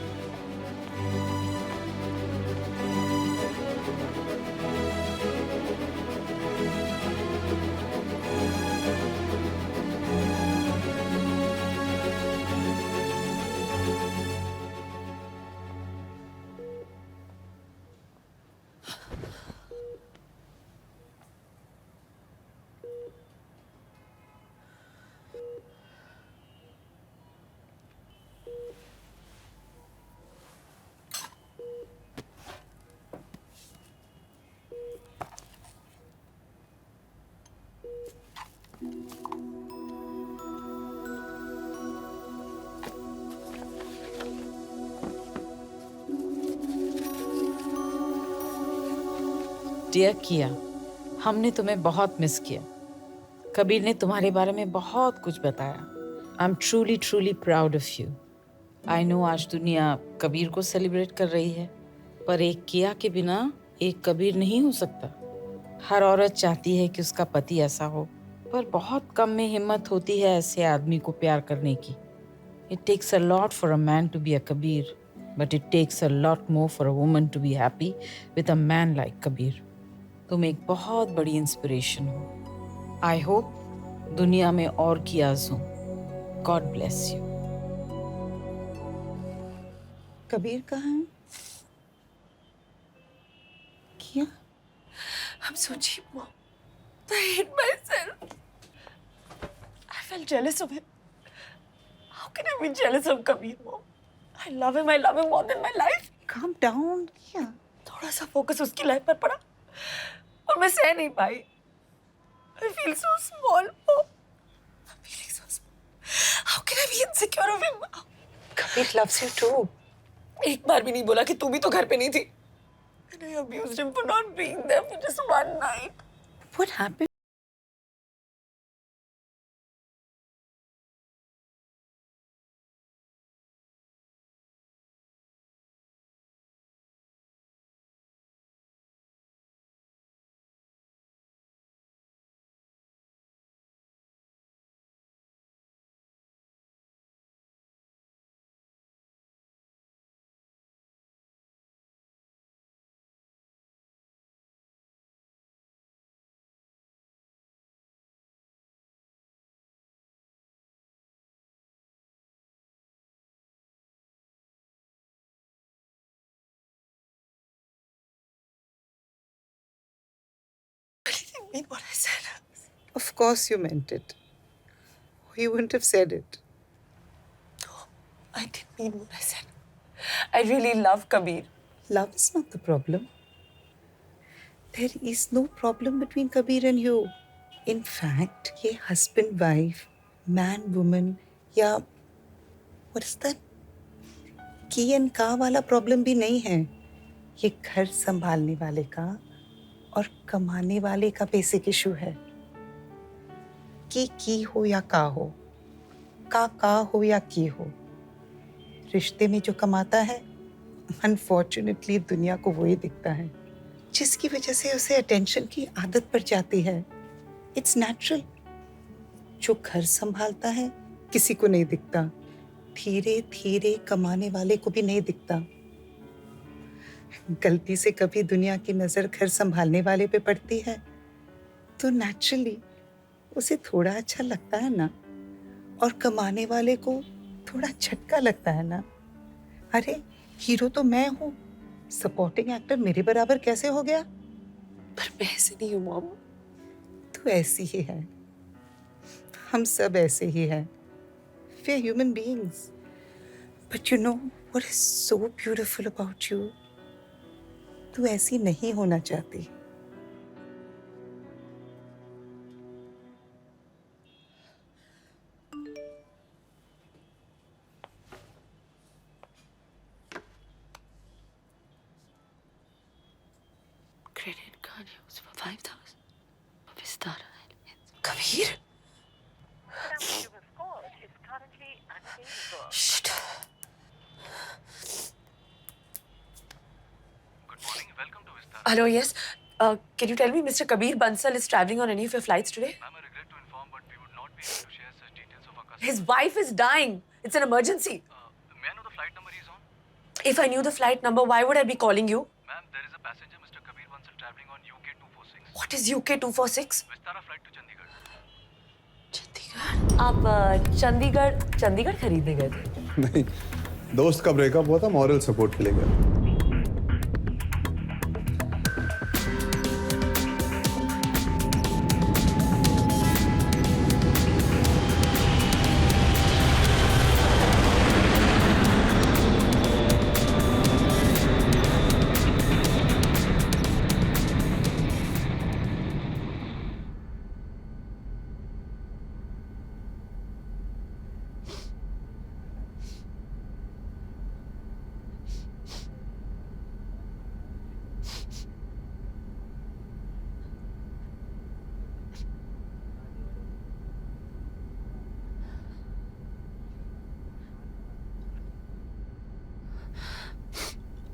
डियर किया, हमने तुम्हें बहुत मिस किया। कबीर ने तुम्हारे बारे में बहुत कुछ बताया। I am truly proud of you. I know आज दुनिया कबीर को सेलिब्रेट कर रही है, पर एक किया के बिना एक कबीर नहीं हो सकता? हर औरत चाहती है कि उसका पति ऐसा हो, पर बहुत कम में हिम्मत होती है ऐसे आदमी को प्यार करने की। It takes a lot for a man to be a Kabir, but it takes a lot more for a woman to be happy with a man like Kabir. तुम एक बहुत बड़ी इंस्पिरेशन हो। I hope दुनिया में और कियाज हो। God bless you. Kabir कहाँ है? क्या? I'm so cheap, Mom. I hate myself. I felt jealous of him. How can I be jealous of Kabir, Mom? I love him. I love him more than my life. Calm down. क्या? थोड़ा सा focus उसकी life पर पड़ा और मैं सह नहीं पाई. I feel so small, Mom. I'm feeling so small. How can I be insecure of him? Kabir loves you too. एक बार भी नहीं बोला कि तू भी तो घर पे नहीं थी. And I abused him for not being there for just one night. What happened? I mean what I said. Of course you meant it. Or you wouldn't have said it. I didn't mean what I said. I really love Kabir. Love is not the problem. There is no problem between Kabir and you. In fact, ये husband wife, man woman या what is that? की and का वाला problem भी नहीं है. ये घर संभालने वाले का और कमाने वाले का बेसिक इशू है. की हो या का हो, का हो या की हो, रिश्ते में जो कमाता है अनफॉर्चुनेटली दुनिया को वही दिखता है, जिसकी वजह से उसे अटेंशन की आदत पड़ जाती है. It's natural. जो घर संभालता है किसी को नहीं दिखता, धीरे धीरे कमाने वाले को भी नहीं दिखता. गलती से कभी दुनिया की नजर घर संभालने वाले पे पड़ती है तो नेचुरली उसे थोड़ा अच्छा लगता है ना, और कमाने वाले को थोड़ा झटका लगता है ना. अरे हीरो तो मैं हूँ, सपोर्टिंग एक्टर मेरे बराबर कैसे हो गया? पर मैं ऐसे नहीं हूँ मॉम. तू ऐसी ही है, हम सब ऐसे ही हैं. We are human beings. But you know what is so beautiful about you? तू ऐसी नहीं होना चाहती. Credit card used for 5,000 for Vistara. Kabir? Shit. Hello, yes. Can you tell me Mr. Kabir Bansal is traveling on any of your flights today? Ma'am, I regret to inform, but we would not be able to share such details of our customer. His wife is dying. It's an emergency. May I know the flight number he's on? If I knew the flight number, why would I be calling you? Ma'am, there is a passenger, Mr. Kabir Bansal, traveling on UK 246. What is UK 246? Vistara flight to Chandigarh. आप चंडीगढ़ खरीदने गए थे? नहीं, दोस्त का breakup हुआ था, moral support के लिए गया.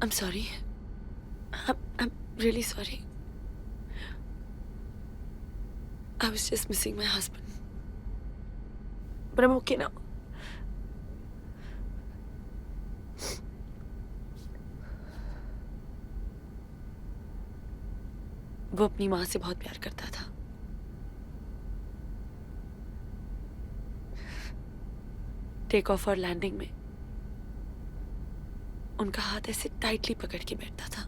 I'm sorry. I'm really sorry. I was just missing my husband. But I'm okay now. वो अपनी माँ से बहुत प्यार करता था। टेक ऑफ और लैंडिंग में उनका हाथ ऐसे टाइटली पकड़ के बैठता था।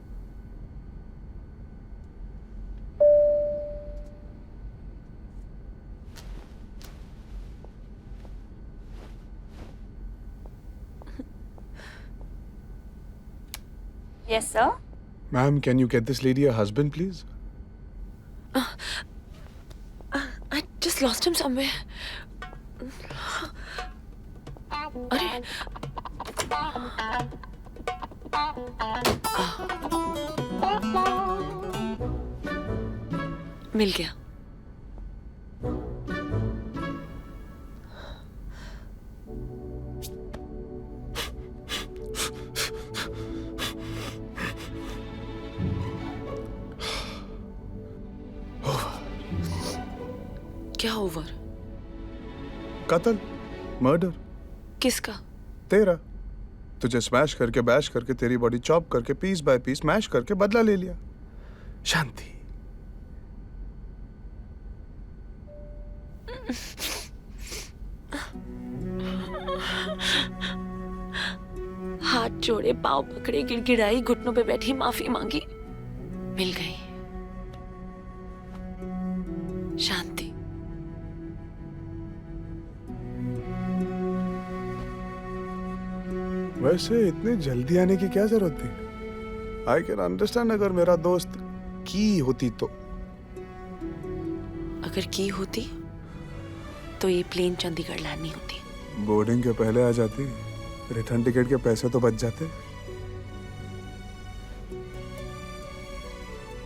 Yes, sir. Ma'am, can you get this lady a husband, please? I just lost him somewhere. अरे मिल गया। क्या ओवर? कत्ल, मर्डर। किसका? तेरा। तुझे स्मैश करके बैश करके तेरी बॉडी चॉप करके पीस बाय पीस मैश करके बदला ले लिया। शांति। हाथ जोड़े, पाँव पकड़े, गिड़गिड़ाई, घुटनों पे बैठी, माफी मांगी, मिल गई शांति। वैसे इतनी जल्दी आने की क्या जरूरत थी? आई कैन अंडरस्टैंड अगर मेरा दोस्त की होती तो। अगर की होती तो ये प्लेन चंडीगढ़ लैंड नहीं होती। बोर्डिंग के पहले आ जाती, रिटर्न टिकट के पैसे तो बच जाते।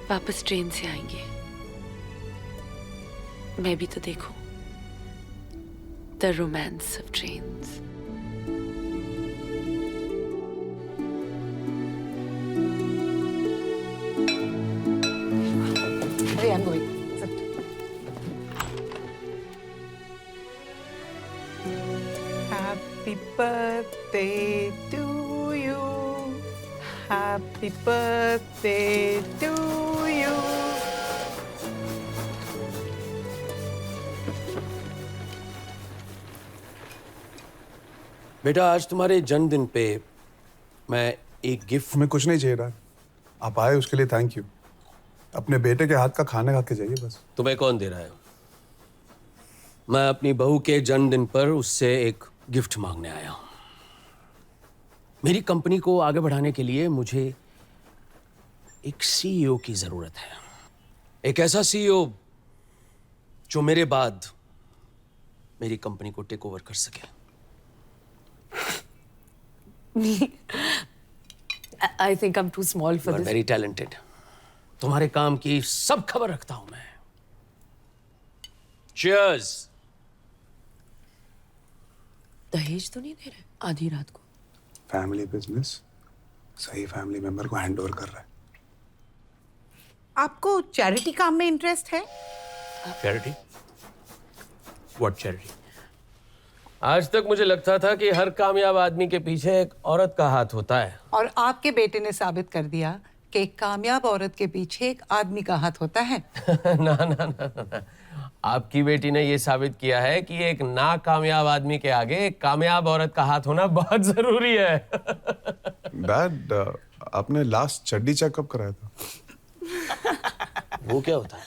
वापस ट्रेन से आएंगे। मैं भी तो देखूं the romance of trains. Hey, I'm going. Sit. Happy birthday to you. Happy birthday to you. बेटा, आज तुम्हारे जन्मदिन पे मैं एक गिफ्ट। हमें कुछ नहीं चाहिए यार, आप आए उसके लिए थैंक यू। अपने बेटे के हाथ का खाना खा के जाइए बस। तुम्हें कौन दे रहा है? मैं अपनी बहू के जन्मदिन पर उससे एक गिफ्ट मांगने आया हूं। मेरी कंपनी को आगे बढ़ाने के लिए मुझे एक सीईओ की जरूरत है। एक ऐसा सीईओ जो मेरे बाद मेरी कंपनी को टेक ओवर कर सके। I think I'm too small for this. Very talented. तुम्हारे काम की सब खबर रखता हूं मैं। Cheers! दहेज तो नहीं दे रहे आधी रात को? फैमिली बिजनेस सही फैमिली मेंबर को हैंड ओवर कर रहा है। आपको चैरिटी काम में इंटरेस्ट है? चैरिटी? What charity? आज तक मुझे लगता था कि हर कामयाब आदमी के पीछे एक औरत का हाथ होता है। और आपके बेटे ने साबित कर दिया कि एक कामयाब औरत के पीछे एक आदमी का हाथ होता है। ना ना ना ना, आपकी बेटी ने ये साबित किया है कि एक नाकामयाब आदमी के आगे एक कामयाब औरत का हाथ होना बहुत जरूरी है। डैड, आपने लास्ट चड्डी चेकअप कराया था? वो क्या होता है?